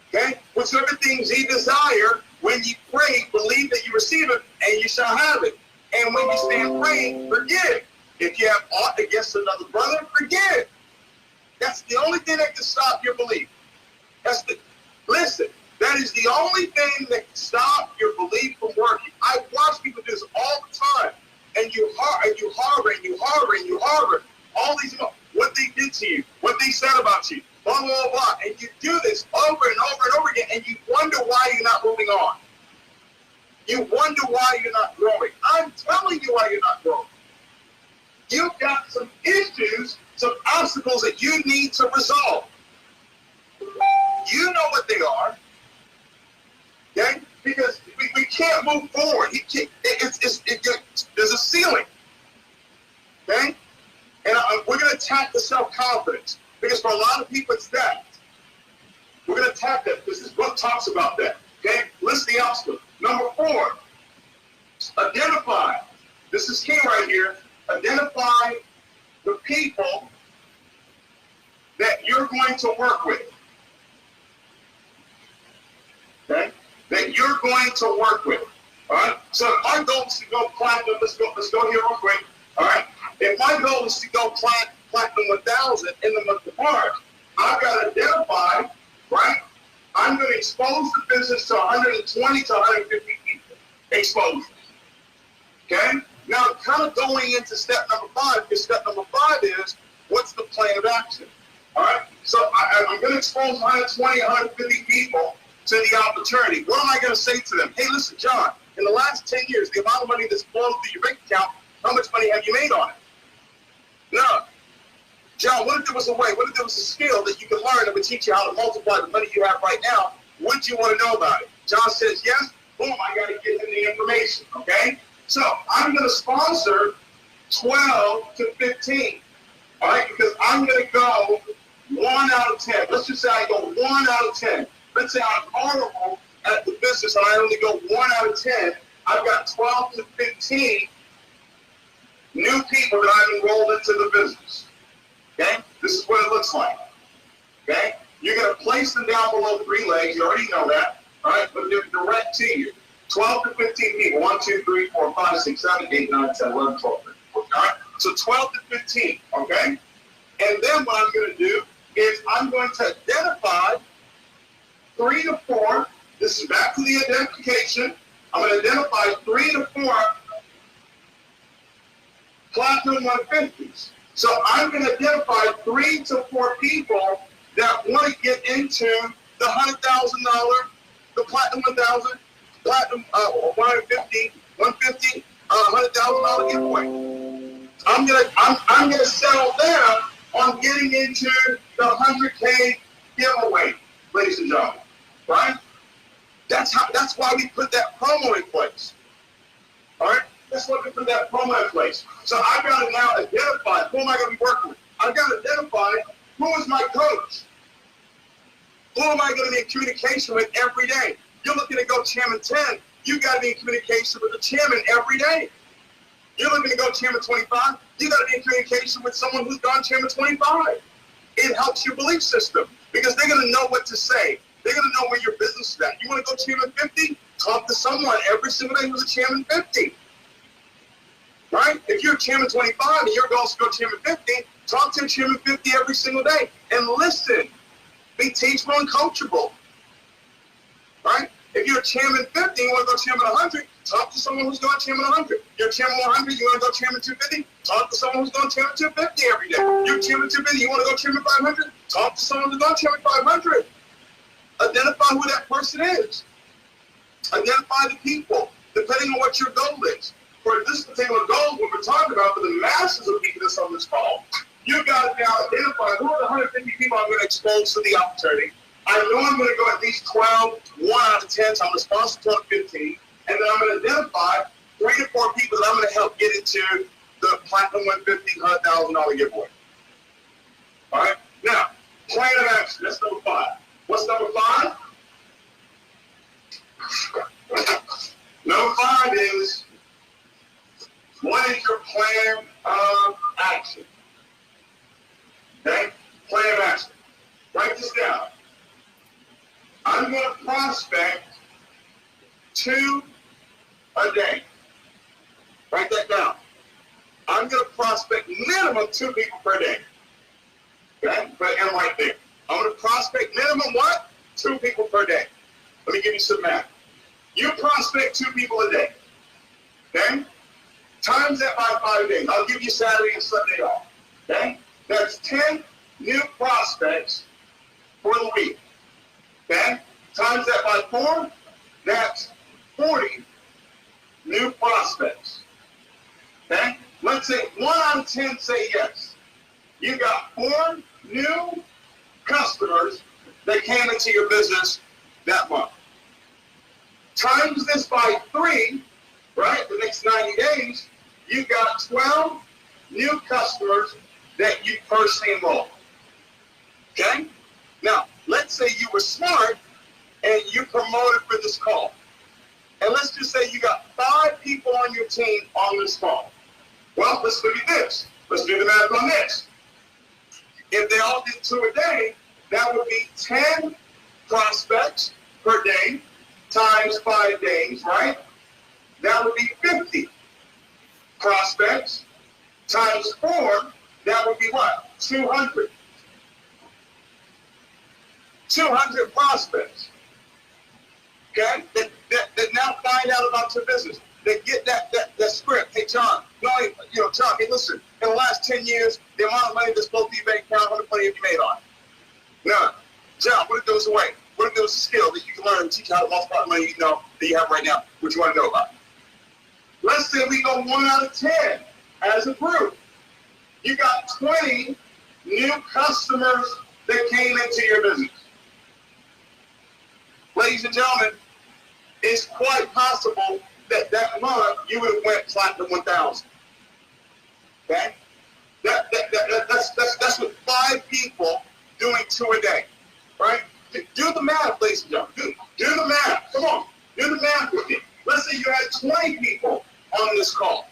Okay? Whatsoever things ye desire, when ye pray, believe that you receive it, and you shall have it. And when you stand praying, forgive. If you have aught against another brother, forgive. That's the only thing that can stop your belief. Listen, that is the only thing that can stop your belief from working. I watch people do this all the time. and you harbor all these, what they did to you, what they said about you, blah, blah, blah. And you do this over and over and over again, and you wonder why you're not moving on. You wonder why you're not growing. I'm telling you why you're not growing. You've got some issues, some obstacles that you need to resolve. You know what they are, okay? Because we can't move forward. There's a ceiling, okay? And we're going to attack the self-confidence, because for a lot of people it's that. We're going to attack that, because this book talks about that, okay? List the obstacles. Number 4, identify. This is key right here. Identify the people that you're going to work with. Okay? That you're going to work with. All right? So if my goal is to go platinum, let's go here real quick. All right? If my goal is to go platinum 1,000 in the month of March, I've got to identify, right? I'm going to expose the business to 120 to 150 people. Exposure. Okay? Now, kind of going into step number 5, because step number 5 is, what's the plan of action? All right? So I'm going to expose 120, 150 people to the opportunity. What am I going to say to them? Hey, listen, John, in the last 10 years, the amount of money that's flowed through your bank account, how much money have you made on it? None. John, what if there was a way, what if there was a skill that you could learn that would teach you how to multiply the money you have right now? Would you want to know about it? John says yes. Boom, I got to get him the information, okay? So I'm going to sponsor 12 to 15, all right? Because I'm going to go 1 out of 10. Let's just say I go 1 out of 10. Let's say I'm horrible at the business and I only go 1 out of 10. I've got 12 to 15 new people that I've enrolled into the business. Okay? This is what it looks like. Okay? You're going to place them down below 3 legs. You already know that. All right? But they're direct to you. 12 to 15 people. 1, 2, 3, 4, 5, 6, 7, 8, 9, 10, 11, 12, 13, 14. All right? So 12 to 15. Okay? And then what I'm going to do is I'm going to identify 3 to 4. This is back to the identification. I'm going to identify 3 to 4 platinum 150s. So I'm going to identify 3 to 4 people that want to get into the $100,000, the platinum 1,000, platinum 150, $100,000 giveaway. I'm gonna settle them on getting into the 100K giveaway, ladies and gentlemen. Right? That's why we put that promo in place. All right? That's why we put that promo in place. So I've got to now identify who am I going to be working with. I've got to identify who is my coach. Who am I going to be in communication with every day? You're looking to go chairman 10. You got to be in communication with the chairman every day. You're looking to go chairman 25. You got to be in communication with someone who's gone chairman 25. It helps your belief system because they're going to know what to say. They're going to know where your business is at. You want to go chairman 50? Talk to someone every single day who's a chairman 50. Right? If you're chairman 25 and your goal is to go chairman 50, talk to chairman 50 every single day and listen. Be teachable and coachable. Right? If you're chairman 50 and you want to go chairman 100, talk to someone who's going chairman 100. You're chairman 100, you want to go chairman 250, talk to someone who's going chairman 250 every day. You're chairman 250, you want to go chairman 500, talk to someone who's going chairman 500. Identify who that person is. Identify the people, depending on what your goal is. For this particular goal, what we're talking about, for the masses of people that's on this call, you've got to now identify who are the 150 people I'm going to expose to the opportunity. I know I'm going to go at least 12, 1 out of 10, so I'm responsible for 15. And then I'm going to identify 3 to 4 people that I'm going to help get into the Platinum 150 $100,000 giveaway. All right? Now, plan of action. That's number 5. What's number 5? Number 5 is, what is your plan of action? Okay? Plan of action. Write this down. I'm going to prospect 2 a day. Write that down. I'm going to prospect minimum 2 people per day. Okay? Put an M right there. I'm going to prospect minimum what? 2 people per day. Let me give you some math. You prospect 2 people a day. Okay? Times that by 5 days. I'll give you Saturday and Sunday off. Okay? That's 10 new prospects for the week. Okay? Times that by 4, that's 40 new prospects. Okay? Let's say 1 out of 10 say yes. You got 4 new customers that came into your business that month. Times this by 3, right? The next 90 days, you got 12 new customers that you personally enrolled. Okay? Now, let's say you were smart and you promoted for this call. And let's just say you got 5 people on your team on this call. Well, let's look at this. Let's do the math on this. If they all did 2 a day, that would be 10 prospects per day times 5 days, right? That would be 50 prospects times 4. That would be what? 200. 200 prospects. Okay? That now find out about your business. They get that script. Hey, John, John, hey, listen, in the last 10 years, the amount of money that's supposed to be bank account, how much money have you made on it? None. John, what if there was a way? What if there was a skill that you can learn and teach how to multiply the money that you have right now, which you want to know about? Let's say we go 1 out of 10 as a group. You got 20 new customers that came into your business. Ladies and gentlemen, it's quite possible that month you would have went platinum 1,000. Okay? That's with 5 people doing 2 a day. Right? Do the math, ladies and gentlemen. Do the math. Come on. Do the math with me. Let's say you had 20 people on this call.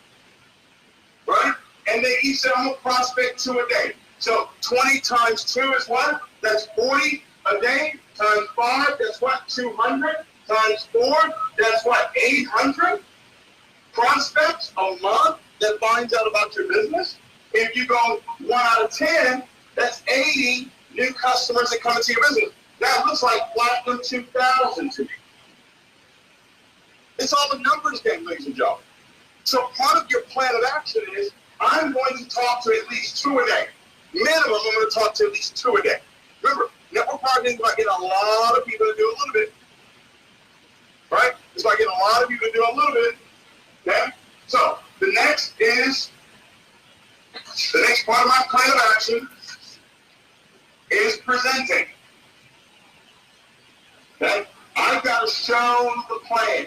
Right? And they each said, I'm going to prospect 2 a day. So 20 times 2 is what? That's 40 a day. Times 5, that's what? 200. Times 4, that's what? 800 prospects a month that finds out about your business. If you go 1 out of 10, that's 80 new customers that come into your business. That looks like platinum 2,000 to me. It's all the numbers game, ladies and gentlemen. So part of your plan of action is, I'm going to talk to at least 2 a day. Minimum, I'm going to talk to at least 2 a day. Remember, network marketing is about getting a lot of people to do a little bit. Right? It's about getting a lot of people to do a little bit. Okay? So, the next part of my plan of action is presenting. Okay? I've got to show the plan.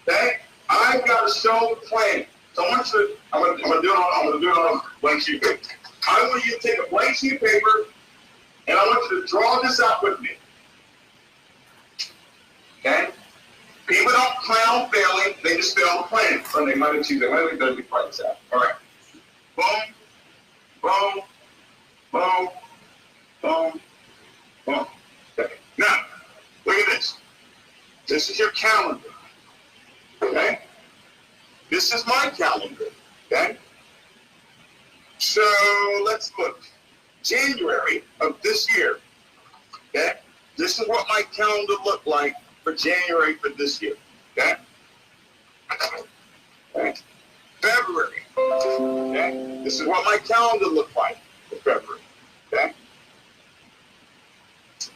Okay? I've got to show the plan. So I'm going to do it on a blank sheet of paper. I want you to take a blank sheet of paper and I want you to draw this out with me. Okay? People don't plan on failing, they just fail the plan. Sunday, Monday, Tuesday, Wednesday, Thursday, Friday, Saturday. All right. Boom, boom, boom, boom, boom. Okay. Now, look at this. This is your calendar. Okay? This is my calendar. Okay? So let's look. January of this year. Okay? This is what my calendar looked like for January for this year. Okay? Okay? February. Okay? This is what my calendar looked like for February. Okay?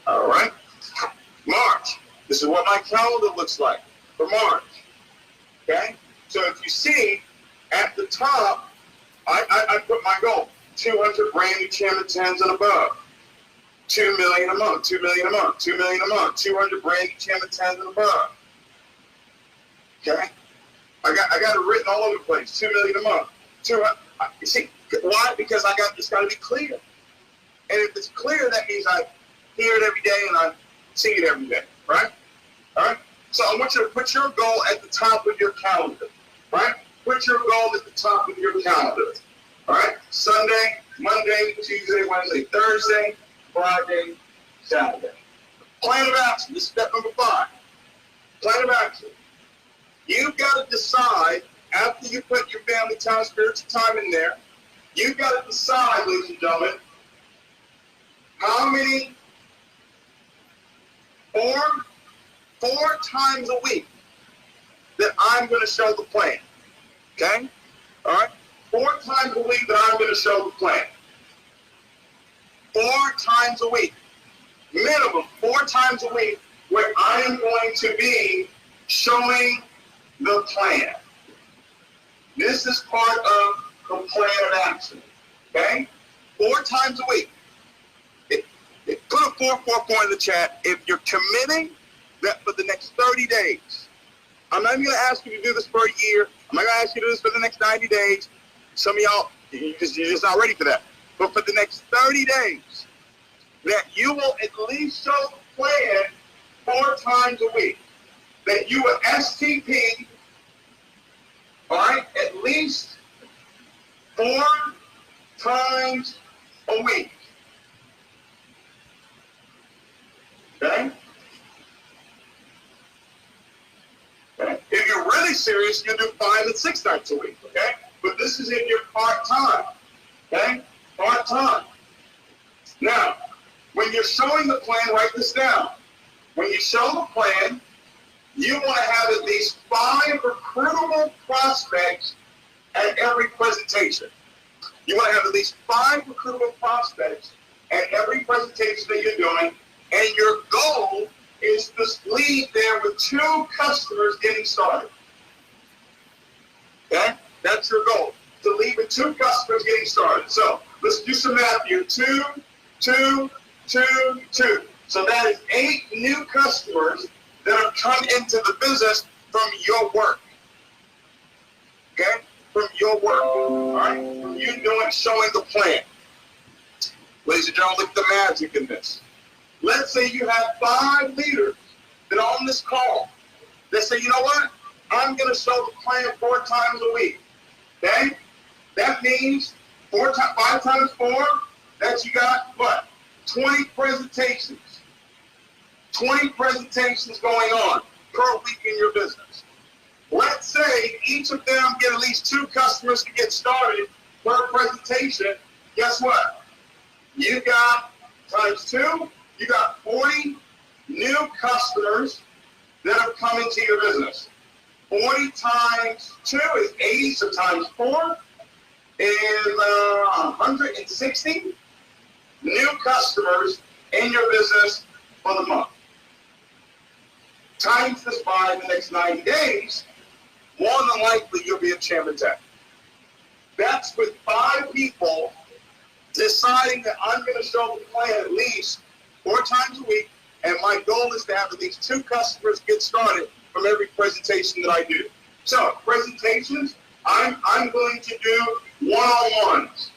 All right? March. This is what my calendar looks like for March. Okay? So if you see at the top, I put my goal, 200 brand new Chairman 10s and above. 2 million a month, 2 million a month, 2 million a month, 200 brand new Chairman 10s and above. Okay? I got it written all over the place, 2 million a month. You see, why? Because it's got to be clear. And if it's clear, that means I hear it every day and I see it every day, right? All right? So I want you to put your goal at the top of your calendar, right? Put your goal at the top of your calendar, all right? Sunday, Monday, Tuesday, Wednesday, Thursday, Friday, Saturday. Plan of action. This is step number 5. Plan of action. You've got to decide, after you put your family time, spiritual time in there, you've got to decide, ladies and gentlemen, how many, 4 times a week that I'm going to show the plan. Okay? All right? 4 times a week that I'm going to show the plan. 4 times a week. Minimum 4 times a week where I am going to be showing the plan. This is part of the plan of action. Okay? 4 times a week. Put a 444 in the chat if you're committing that for the next 30 days. I'm not even going to ask you to do this for a year. I'm not going to ask you to do this for the next 90 days. Some of y'all, you're just not ready for that. But for the next 30 days, that you will at least show the plan 4 times a week. That you will STP, all right, at least 4 times a week. Okay? If you're really serious, you do 5 and 6 nights a week, okay? But this is if you're part-time, okay? Part-time. Now, when you're showing the plan, write this down. When you show the plan, you want to have at least 5 recruitable prospects at every presentation. You want to have at least 5 recruitable prospects at every presentation that you're doing, and your goal is to leave there with 2 customers getting started. Okay? That's your goal, to leave with 2 customers getting started. So let's do some math here. 2, 2, 2, 2. So that is 8 new customers that have come into the business from your work. Okay? From your work. All right? From you doing, showing the plan. Ladies and gentlemen, look at the magic in this. Let's say you have 5 leaders that are on this call. They say, you know what? I'm going to show the plan 4 times a week. Okay? That means 5 times 4, that you got what? 20 presentations. 20 presentations going on per week in your business. Let's say each of them get at least 2 customers to get started per presentation. Guess what? You got times 2, you got 40 new customers that have come into your business. 40 times 2 is 80, so times 4 is 160 new customers in your business for the month. Times this by the next 90 days, more than likely you'll be a champion tech. That's with 5 people deciding that I'm going to show the plan at least 4 times a week, and my goal is to have at least 2 customers get started from every presentation that I do. So presentations, I'm going to do one-on-ones.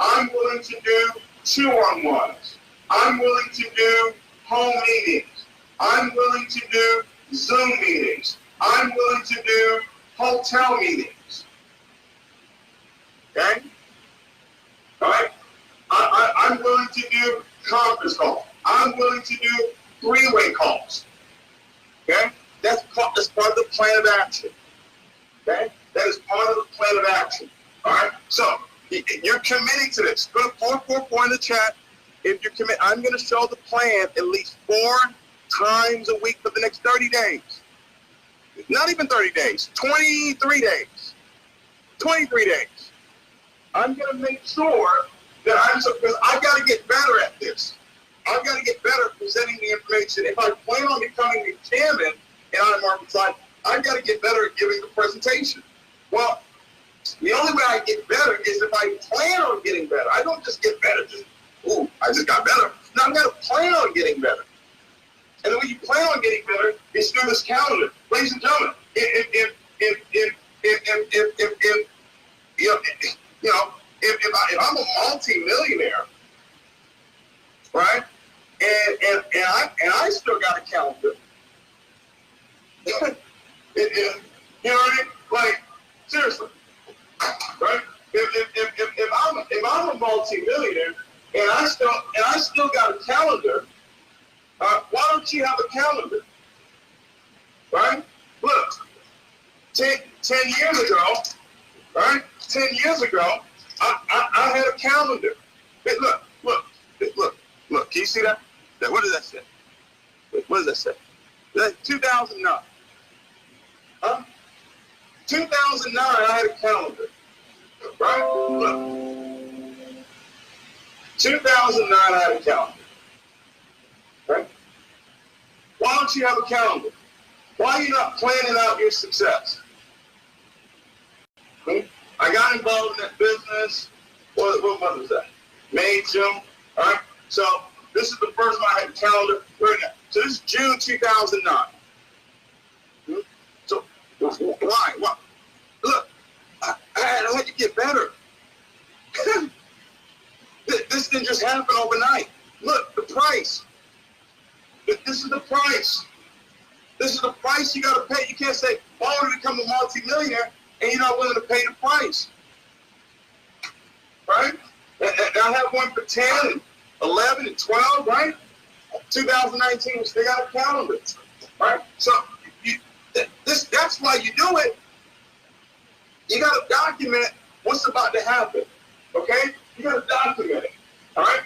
I'm willing to do 2-on-ones. I'm willing to do home meetings. I'm willing to do Zoom meetings. I'm willing to do hotel meetings. Okay? All right? I'm willing to do conference calls. I'm willing to do 3-way calls. Okay? That's part of the plan of action. Okay? That is part of the plan of action. All right? So, you're committing to this. Put a 444 in the chat. If you're committed, I'm going to show the plan at least 4 times a week for the next 30 days. Not even 30 days, 23 days. 23 days. I'm going to make sure that because I've got to get better at this. I've got to get better at presenting the information. If I plan on becoming a chairman in our market side, I've got to get better at giving the presentation. Well, the only way I get better is if I plan on getting better. I don't just get better, I just got better. No, I've got to plan on getting better. And the way you plan on getting better is through this calendar. Ladies and gentlemen, if I'm a multi-millionaire, right, and I still got a calendar, you know what I mean? Like, seriously, right? If I'm a multi-millionaire and I still got a calendar, why don't you have a calendar? Right? Look, 10 years ago, right? 10 years ago, I had a calendar. Hey, look. Can you see that? What does that say? What does that say? That's 2009. 2009, I had a calendar. Right? Look. 2009, I had a calendar. Right? Why don't you have a calendar? Why are you not planning out your success? I got involved in that business. What month was that? May, June. All right. So this is the first time I had a calendar. So this is June 2009. So why? Look, I had to get better. This didn't just happen overnight. Look, the price. This is the price. This is the price you got to pay. You can't say, I want to become a multi-millionaire, and you're not willing to pay the price. Right? And I have one for 10, and 11, and 12, right? 2019, they got a calendar. Right? So that's why you do it. You got to document what's about to happen. Okay? You got to document it. All right?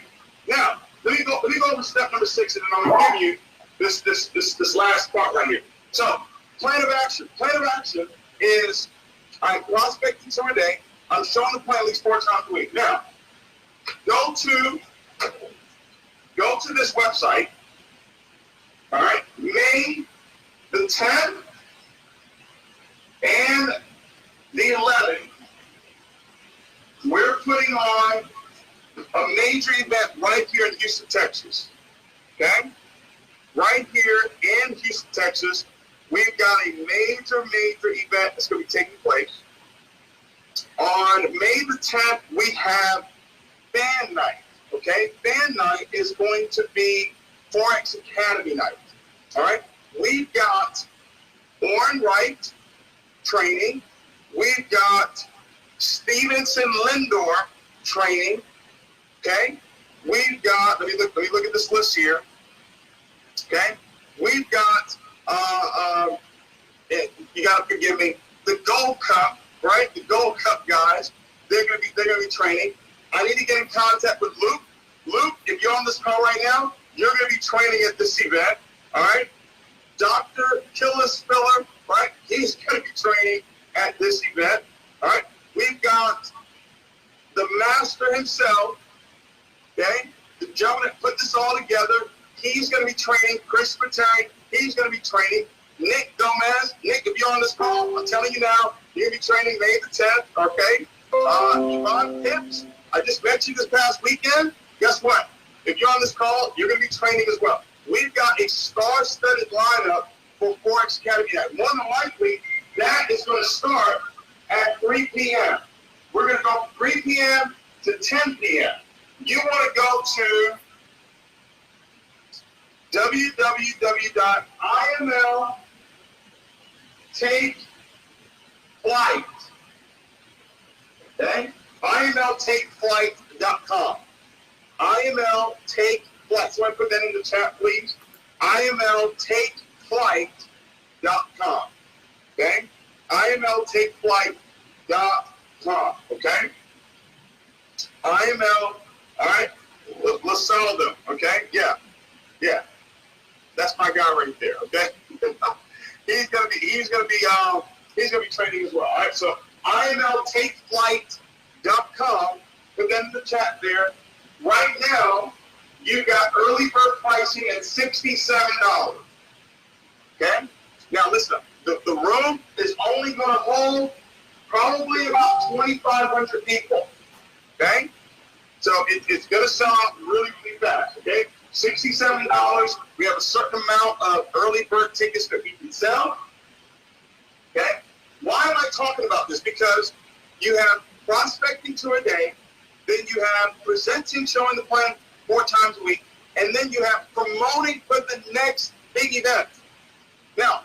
Now, let me go over step number 6, and then I'm going to give you this last part right here. So, plan of action. Plan of action is I'm prospecting to a day. I'm showing the plan at least 4 times a week. Now, go to this website. All right, May the 10th and the 11th. We're putting on a major event right here in Houston, Texas. Okay? Right here in Houston, Texas, we've got a major event that's going to be taking place. On May the 10th, we have Band Night. Okay? Band Night is going to be Forex Academy Night. All right? We've got Warren Wright training. We've got Stevenson Lindor training. Okay? We've got, let me look at this list here. Okay? We've got, you got to forgive me, the Gold Cup, right? The Gold Cup guys, they're gonna be training. I need to get in contact with Luke. Luke, if you're on this call right now, you're gonna be training at this event. All right? Dr. Killis Spiller, right? He's gonna be training at this event. All right? We've got the master himself, okay? The gentleman that put this all together. He's going to be training. Chris Pateri, he's going to be training. Nick Gomez, Nick, if you're on this call, I'm telling you now, you're going to be training May the 10th, okay? Yvonne Pips, I just met you this past weekend. Guess what? If you're on this call, you're going to be training as well. We've got a star-studded lineup for Forex Academy Night. More than likely, that is going to start at 3 p.m. We're going to go from 3 p.m. to 10 p.m. You want to go to www.imltakeflight. Okay? imltakeflight.com. imltakeflight. So I put that in the chat, please. imltakeflight.com. Okay? imltakeflight.com. Okay? IML, all right? Let's sell them, okay? Yeah. That's my guy right there, okay? He's gonna be training as well. All right, so imltakeflight.com, put that in the chat there. Right now, you got early bird pricing at $67. Okay? Now listen, the room is only gonna hold probably about 2,500 people. Okay? So it's gonna sell out really fast, okay? $67. We have a certain amount of early bird tickets that we can sell. Okay? Why am I talking about this? Because you have prospecting to a day, then you have presenting, showing the plan 4 times a week, and then you have promoting for the next big event. Now,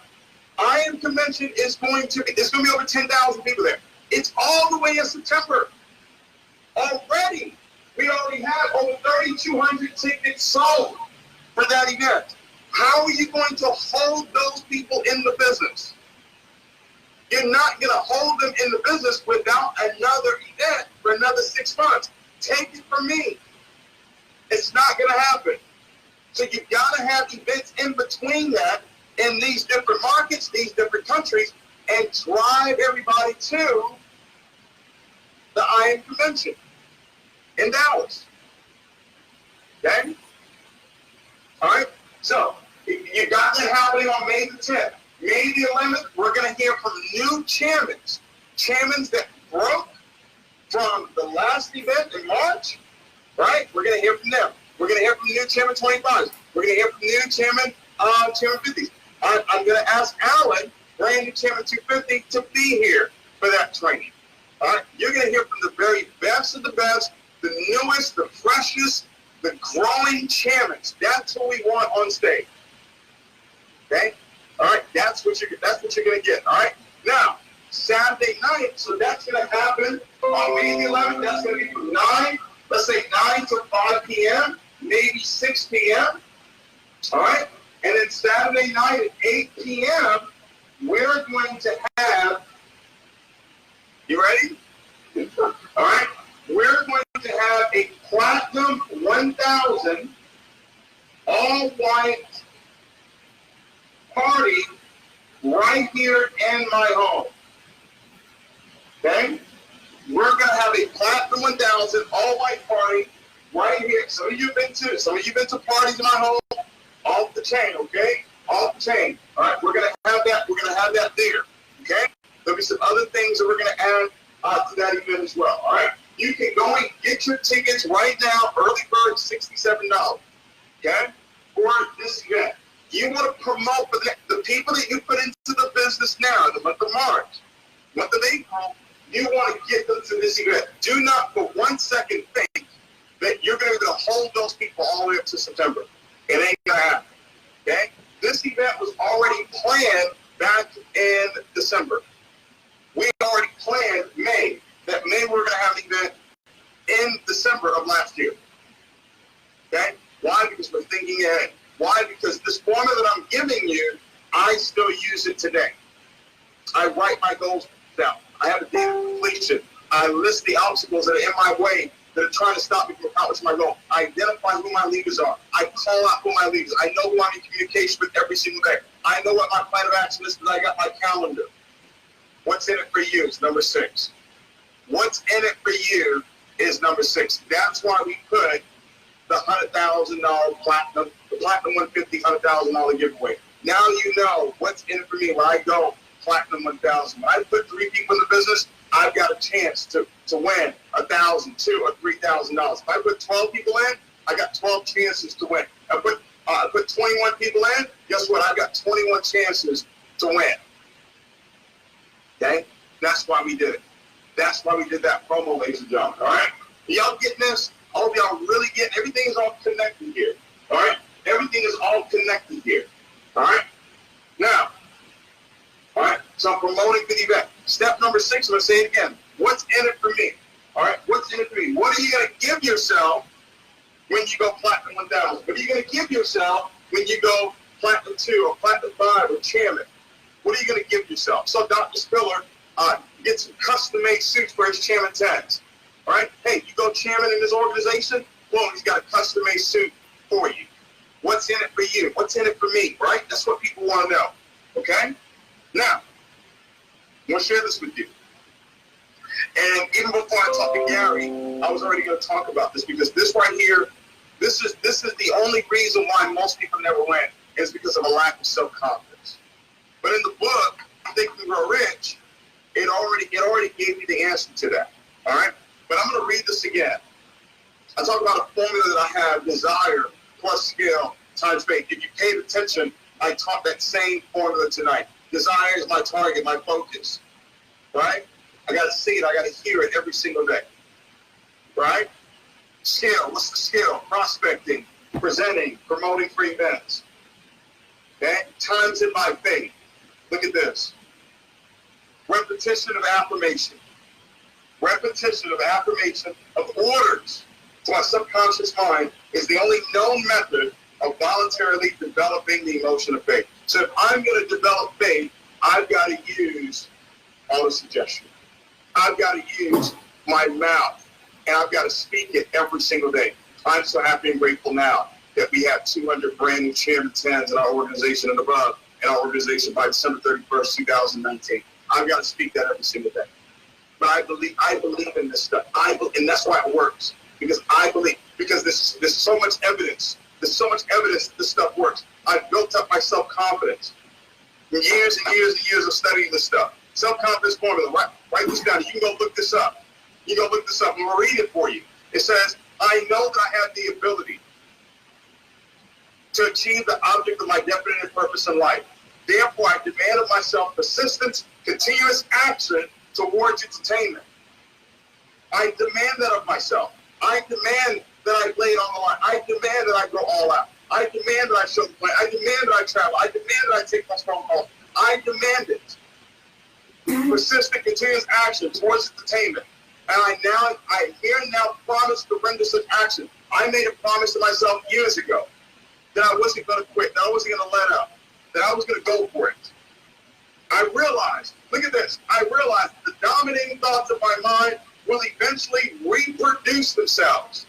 IM Convention is going to be over 10,000 people there. It's all the way in September. Already, we already have over 3,200 tickets sold for that event. How are you going to hold those people in the business? You're not going to hold them in the business without another event for another 6 months. Take it from me. It's not going to happen. So you've got to have events in between that in these different markets, these different countries, and drive everybody to the IM convention in Dallas. Okay? All right? So, you got that happening on May the 10th. May the 11th, we're going to hear from new chairmen that broke from the last event in March, right? We're going to hear from them. We're going to hear from new chairman 25s. We're going to hear from new chairman 50s. I'm going to ask Alan, brand new chairman 250, to be here for that training. All right? You're going to hear from the very best of the best, the newest, the freshest, the growing chairmen. That's what we want on stage. Okay? All right? That's what you're going to get. All right? Now, Saturday night, so that's going to happen on May the 11th. That's going to be from 9, let's say 9 to 5 p.m., maybe 6 p.m. All right? And then Saturday night at 8 p.m., we're going to have, you ready? All right? We're going to have a Platinum 1000 all-white party right here in my home. Okay? We're going to have a Platinum 1000 all-white party right here. Some of you have been to parties in my home. Off the chain, okay? Off the chain. All right, we're going to have that. We're going to have that there, okay? There'll be some other things that we're going to add to that event as well, all right? You can go and get your tickets right now. Early bird, $67, okay? For this event. You want to promote for the people that you put into the business now, the month of March, month of April, you want to get them to this event. Do not for 1 second think that you're going to be able to hold those people all the way up to September. It ain't going to happen, okay? This event was already planned back in December. We already planned May, that May we were going to have an event in December of last year, okay? Why? Because we're thinking ahead. Why? Because this formula that I'm giving you, I still use it today. I write my goals down. I have a date of completion. I list the obstacles that are in my way that are trying to stop me from accomplishing my goal. I identify who my leaders are. I call out who my leaders are. I know who I'm in communication with every single day. I know what my plan of action is, but I got my calendar. What's in it for you is number 6. What's in it for you is number 6. That's why we put the $100,000 platinum, the Platinum 150, $100,000 giveaway. Now you know what's in it for me when I go Platinum 1000. When I put 3 people in the business, I've got a chance to win $1,000, $2,000, or $3,000. If I put 12 people in, I got 12 chances to win. I put 21 people in, guess what? I've got 21 chances to win. Okay? That's why we did it. That's why we did that promo, ladies and gentlemen. All right? Y'all getting this? All of y'all really getting, everything is all connected here. All right? Everything is all connected here. All right? Now, all right? So I'm promoting for the event. Step number 6, I'm going to say it again. What's in it for me? All right? What's in it for me? What are you going to give yourself when you go Platinum 1000? What are you going to give yourself when you go Platinum 2 or Platinum 5 or Chairman? What are you going to give yourself? So Dr. Spiller gets some custom-made suits for his Chairman 10s. All right? Hey, you go Chairman in this organization, boom, he's got a custom-made suit for you. What's in it for you? What's in it for me? Right? That's what people want to know. Okay? Now, I'm going to share this with you. And even before I talk to Gary, I was already going to talk about this because this right here, this is the only reason why most people never win is because of a lack of self-confidence. But in the book, Think and Grow Rich, it already gave me the answer to that. All right? But I'm going to read this again. I talk about a formula that I have, desire plus skill times faith. If you paid attention, I taught that same formula tonight. Desire is my target, my focus. Right? I got to see it. I got to hear it every single day. Right? Skill. What's the skill? Prospecting, presenting, promoting free events. Okay? Times in my faith. Look at this. Repetition of affirmation. Repetition of affirmation of orders to my subconscious mind is the only known method of voluntarily developing the emotion of faith. So if I'm going to develop faith, I've got to use auto-suggestion. I've got to use my mouth, and I've got to speak it every single day. I'm so happy and grateful now that we have 200 brand new Chairman 10s in our organization and above, in our organization by December 31st, 2019. I've got to speak that every single day. but I believe in this stuff. And that's why it works, because I believe, because there's so much evidence. There's so much evidence that this stuff works. I've built up my self-confidence. Years and years and years of studying this stuff. Self-confidence formula. Write this down. You can go look this up. You can go look this up. I'm going to read it for you. It says, I know that I have the ability to achieve the object of my definite purpose in life. Therefore, I demand of myself persistence, continuous action towards its attainment. I demand that of myself. I demand that I lay it on the line. I demand that I go all out. I demand that I show the plan. I demand that I travel. I demand that I take my phone call. I demand it. Persistent, continuous action towards its attainment. And I here now promise to render such action. I made a promise to myself years ago that I wasn't going to quit, that I wasn't going to let up, that I was going to go for it. I realized, look at this, I realized the dominating thoughts of my mind will eventually reproduce themselves.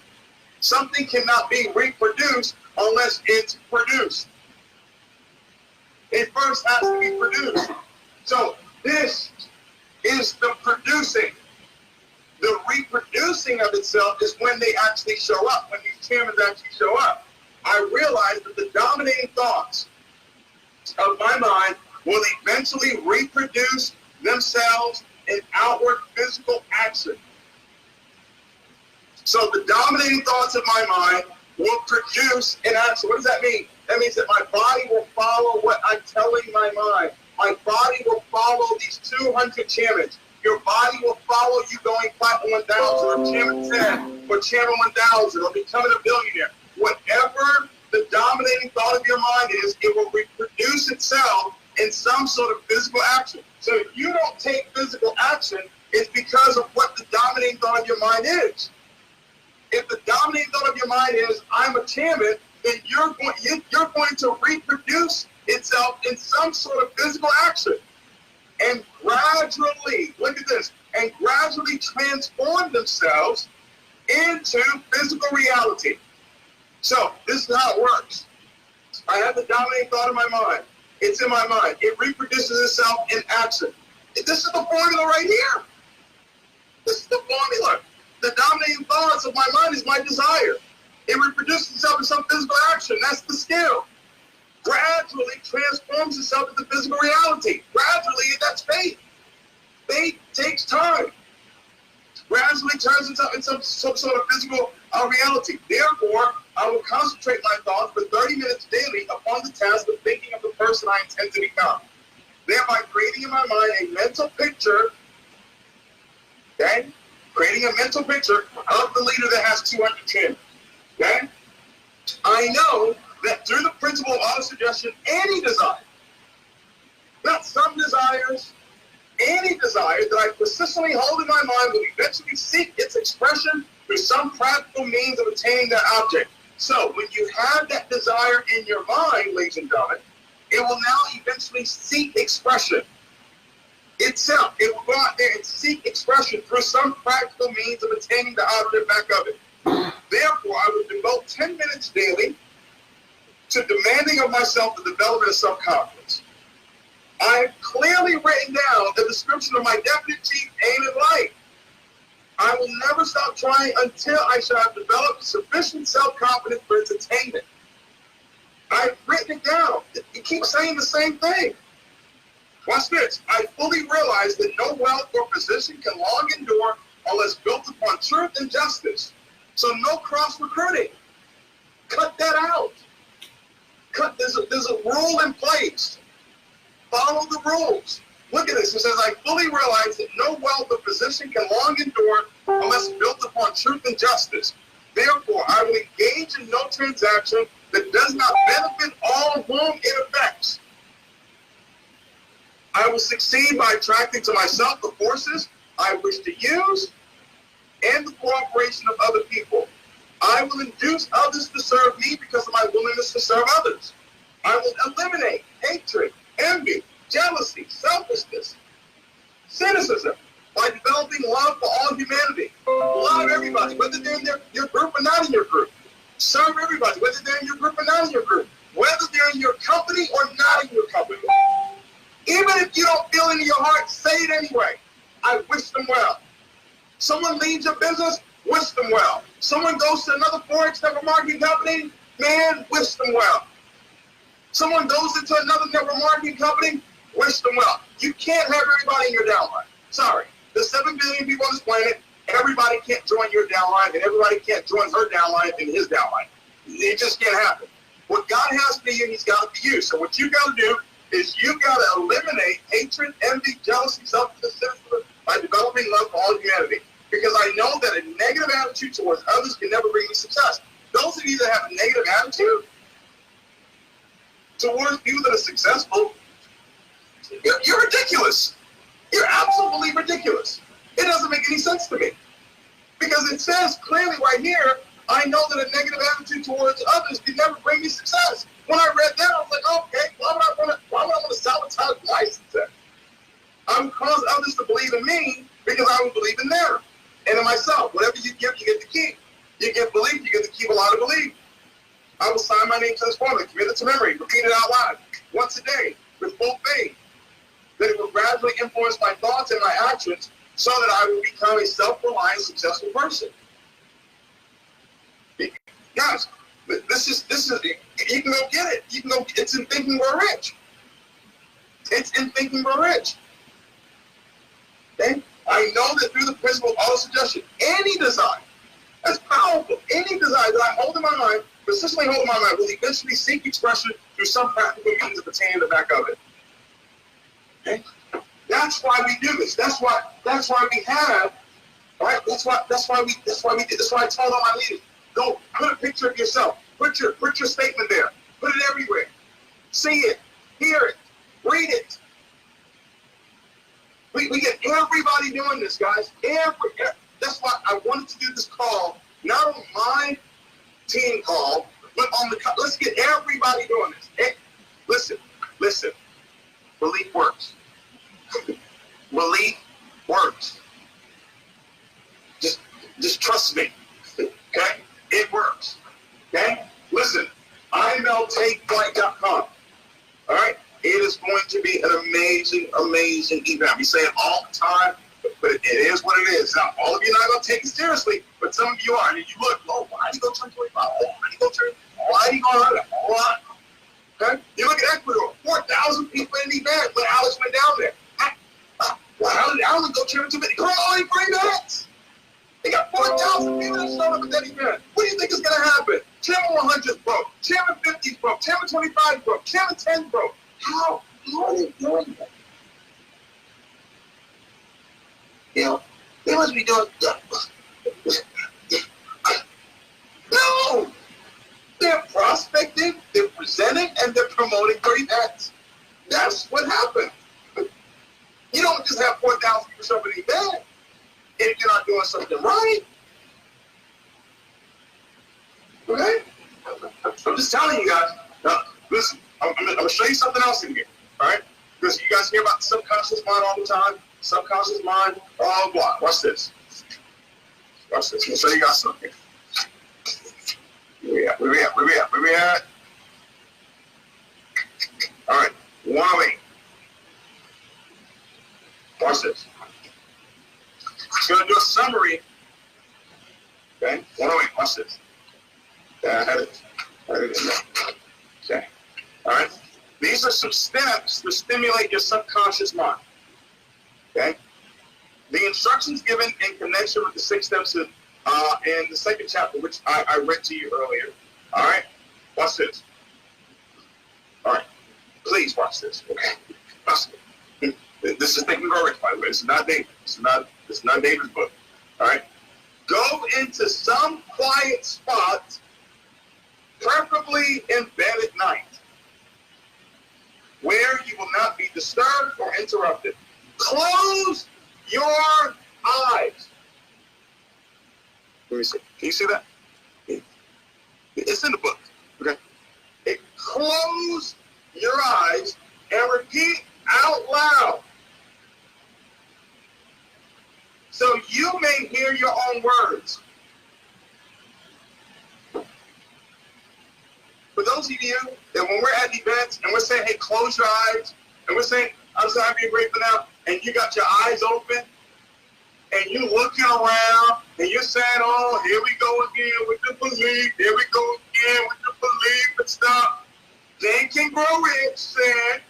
Something cannot be reproduced unless it's produced. It first has to be produced. So this is the producing. The reproducing of itself is when they actually show up, when these chairmen actually show up. I realized that the dominating thoughts of my mind will eventually reproduce themselves in outward physical action. So the dominating thoughts of my mind will produce an action. What does that mean? That means that my body will follow what I'm telling my mind. My body will follow these 200 chairmen. Your body will follow you going platinum 1000 or chairman 10 or chairman 1000 or becoming a billionaire. Whatever the dominating thought of your mind is, it will reproduce itself in some sort of physical action. So if you don't take physical action, it's because of what the dominating thought of your mind is. If the dominating thought of your mind is, I'm a chairman, then you're going to reproduce itself in some sort of physical action. And gradually, look at this, and gradually transform themselves into physical reality. So this is how it works. I have the dominating thought in my mind. It's in my mind. It reproduces itself in action. This is the formula right here. This is the formula. The dominating thoughts of my mind is my desire. It reproduces itself in some physical action. That's the skill. Gradually transforms itself into physical reality. Gradually, that's faith. Faith takes time. Gradually turns itself into some sort of physical reality. Therefore, I will concentrate my thoughts for 30 minutes daily upon the task of thinking of the person I intend to become. Thereby creating in my mind a mental picture, okay? Creating a mental picture of the leader that has 200 chins, okay? I know that through the principle of autosuggestion, any desire, not some desires, any desire that I persistently hold in my mind will eventually seek its expression through some practical means of attaining that object. So when you have that desire in your mind, ladies and gentlemen, it will now eventually seek expression itself. It will go out there and seek expression through some practical means of attaining the object back of it. Therefore, I would devote 10 minutes daily to demanding of myself the development of self-confidence. I have clearly written down the description of my definite chief aim in life. I will never stop trying until I shall have developed sufficient self-confidence for its attainment. I've written it down. It keeps saying the same thing. Watch this. I fully realize that no wealth or position can long endure unless built upon truth and justice. So no cross-recruiting. Cut that out. There's a rule in place. Follow the rules. Look at this. It says, I fully realize that no wealth or position can long endure unless built upon truth and justice. Therefore, I will engage in no transaction that does not benefit all whom it affects. I will succeed by attracting to myself the forces I wish to use and the cooperation of other people. I will induce others to serve me because of my willingness to serve others. I will eliminate hatred, envy, jealousy, selfishness, cynicism by developing love for all humanity. Love everybody, whether they're in your group or not in your group. Serve everybody, whether they're in your group or not in your group. Whether they're in your company or not in your company. Even if you don't feel it in your heart, say it anyway. I wish them well. Someone leaves your business, wish them well. Someone goes to another Forex network marketing company, man, wish them well. Someone goes into another network marketing company, wish them well. You can't have everybody in your downline. Sorry. There's 7 billion people on this planet. Everybody can't join your downline, and everybody can't join her downline and his downline. It just can't happen. What God has for you, he's got it for you. So what you got to do is you got to eliminate hatred, envy, jealousy, selfishness, cynicism by developing love for all humanity. Because I know that a negative attitude towards others can never bring you success. Those of you that have a negative attitude towards people that are successful, you're ridiculous. You're absolutely ridiculous. It doesn't make any sense to me. Because it says clearly right here, I know that a negative attitude towards others can never bring me success. When I read that, I was like, okay, why would I want to sabotage my success? I would cause others to believe in me because I would believe in them and in myself. Whatever you give, you get to keep. You give belief, you get to keep a lot of belief. I will sign my name to this formula, commit it to memory, repeat it out loud once a day with full faith that it will gradually influence my thoughts and my actions so that I will become a self-reliant, successful person. Guys, this is, you can go get it. You can go, it's in Thinking We're Rich. It's in Thinking We're Rich. Okay? I know that through the principle of auto-suggestion, any desire, that's powerful, any desire that I hold in my mind, persistently hold in my mind, will eventually seek expression through some practical means of attaining the back of it. Okay? That's why we do this. That's why we have, right? That's why I told all my leaders, go put a picture of yourself. Put your statement there. Put it everywhere. See it, hear it, read it. We get everybody doing this, guys. That's why I wanted to do this call, not on my team call, but on the, let's get everybody doing this. Hey, listen. Belief works. Belief works. Just trust me. Okay? It works. Okay? Listen, IMLTakeFlight.com. All right? It is going to be an amazing, amazing event. We say it all the time, but it is what it is. Now, all of you are not going to take it seriously, but some of you are. And you look, oh, why do you go turn 25? Oh, why do you go turn? Why do you go 100? Okay? You look at Ecuador, 4,000 people in the event when Alex went down there. How did Alex go turn too many? Come on, only 3 minutes. They got 4,000 people that showed up at that event. What do you think is going to happen? Channel 100 broke. Channel 50 broke. Channel 25 broke. Channel 10 broke. How are they doing that? You know, they must be doing no! They're prospecting, they're presenting, and they're promoting their events. That's what happened. You don't just have 4,000 people show up at an event if you're not doing something right. Okay? I'm just telling you guys. Now, listen, I'm going to show you something else in here. All right? Because you guys hear about the subconscious mind all the time. Subconscious mind, oh, blah. Watch this. Watch this. I'll show you guys something. Where we at? All right. 108. Watch this. I'm going to do a summary. Okay? 108. Watch this. I had it in there. Okay. All right. These are some steps to stimulate your subconscious mind. Okay. The instructions given in connection with the 6 steps in the 2nd chapter, which I read to you earlier. All right. Watch this. All right. Please watch this. Okay. Watch this. This is Thinking Grow Rich, by the way. This is not David. This is not David's book. All right. Go into some quiet spot, preferably in bed at night, where you will not be disturbed or interrupted. Close your eyes. Let me see. Can you see that? It's in the book. Okay. Close your eyes and repeat out loud, so you may hear your own words. For those of you that when we're at events and we're saying, hey, close your eyes, and we're saying, I'm so happy you're grateful now, and you got your eyes open, and you looking around and you're saying, oh, here we go again with the belief, here we go again with the belief and stuff. They can grow rich, said.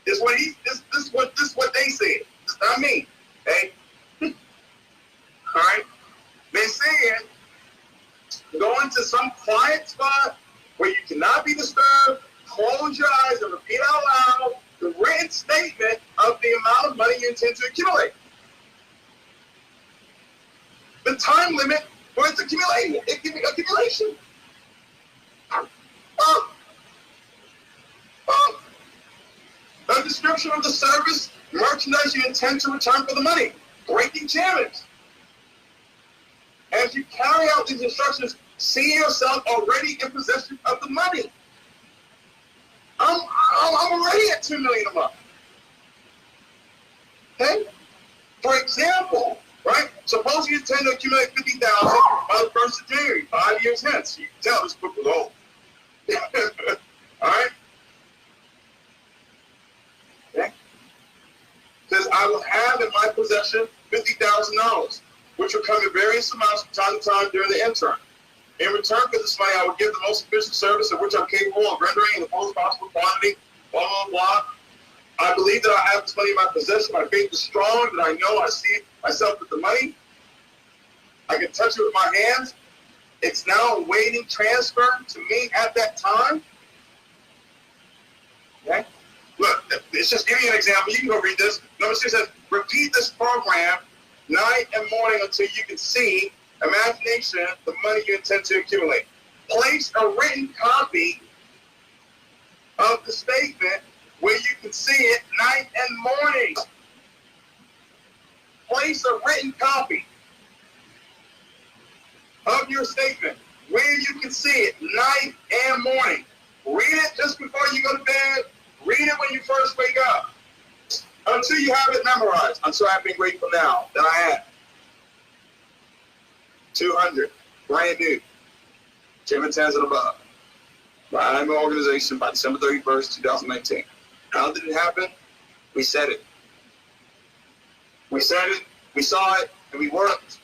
This is what they said. It's not me. Okay? All right? They said, go into some quiet spot where you cannot be disturbed, close your eyes and repeat out loud the written statement of the amount of money you intend to accumulate. The time limit for its accumulation. A description of the service, merchandise you intend to return for the money. Breaking challenge. As you carry out these instructions, see yourself already in possession of the money. I'm already at $2 million a month. Okay? For example, right? Suppose you intend to accumulate $50,000 by the 1st of January, 5 years hence. You can tell this book was old. All right? Okay? Says, I will have in my possession $50,000, which will come in various amounts from time to time during the interim. In return for this money, I will give the most efficient service of which I'm capable of rendering in the most possible quantity, blah, blah, blah. I believe that I have this money in my possession. My faith is strong, that I know I see myself with the money. I can touch it with my hands. It's now awaiting transfer to me at that time. Okay? Look, it's just giving you an example. You can go read this. Number 6 says, repeat this program night and morning until you can see, imagination, the money you intend to accumulate. Place a written copy of the statement where you can see it night and morning. Place a written copy of your statement where you can see it night and morning. Read it just before you go to bed. Read it when you first wake up. Until you have it memorized. I'm so happy and grateful now that I have 200 brand new Jim and 10s and above by my organization by December 31st, 2019. How did it happen? We said it. We said it, we saw it, and we worked.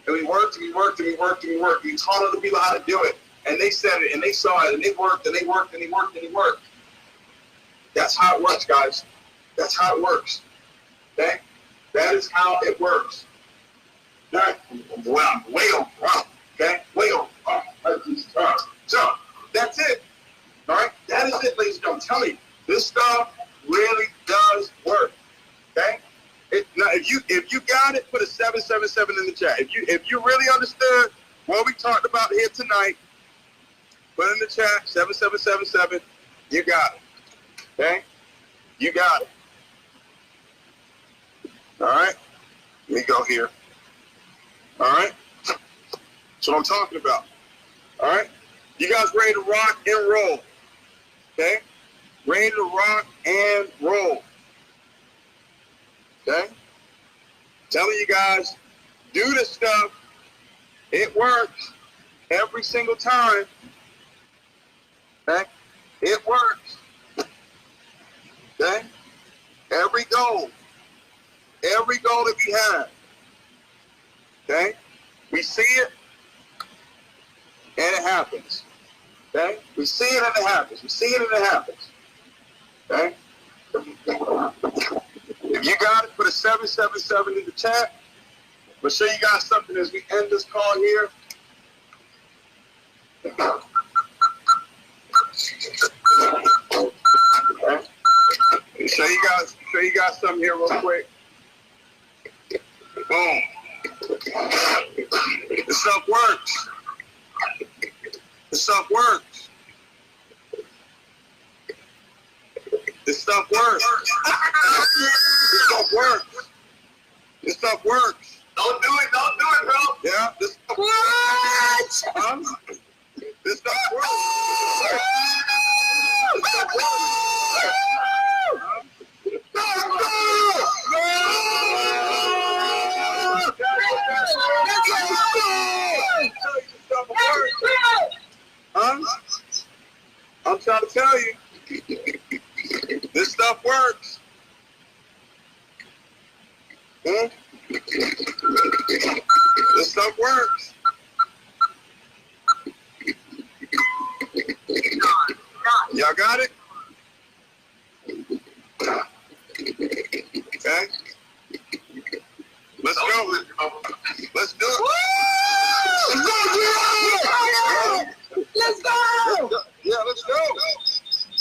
And we worked, and we worked, and we worked, and we worked. We taught other people how to do it. And they said it, and they saw it, and they worked, and they worked, and they worked, and they worked. That's how it works, guys. That's how it works. Okay? That is how it works. All right. Well, way over. Okay? Way over. So, that's it. All right? That is it, ladies and gentlemen. I'm telling you, this stuff really does work. Okay? Now, if you got it, put a 777 in the chat. If you really understood what we talked about here tonight, put in the chat 7777. You got it. Okay? You got it. All right? Let me go here. All right? That's what I'm talking about. All right? You guys ready to rock and roll? Okay? Ready to rock and roll. Okay? Telling you guys, do this stuff. It works every single time. Okay? It works. Okay? Every goal that we have. Okay? We see it and it happens. Okay? We see it and it happens. We see it and it happens. Okay? If you got it, put a 777 in the chat. We'll show you guys something as we end this call here. Okay? Show you guys something here real quick. Boom. This stuff works. This stuff works. This stuff works. This stuff works. This stuff works. Don't do it, bro. Yeah, this stuff works. This stuff works. This stuff works. I'm trying to tell you, this stuff works. stuff works. Y'all got it? Okay. Let's go. Let's do it. Let's go! Yeah, let's go.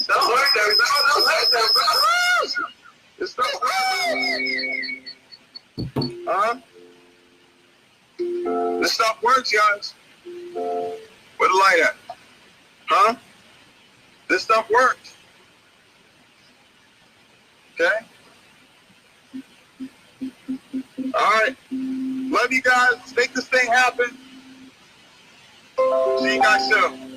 Don't let them, don't let them, bro. It's not Huh? This stuff works, guys. Where the light at? Huh? This stuff works. Okay? All right. Love you guys. Let's make this thing happen. See you guys soon.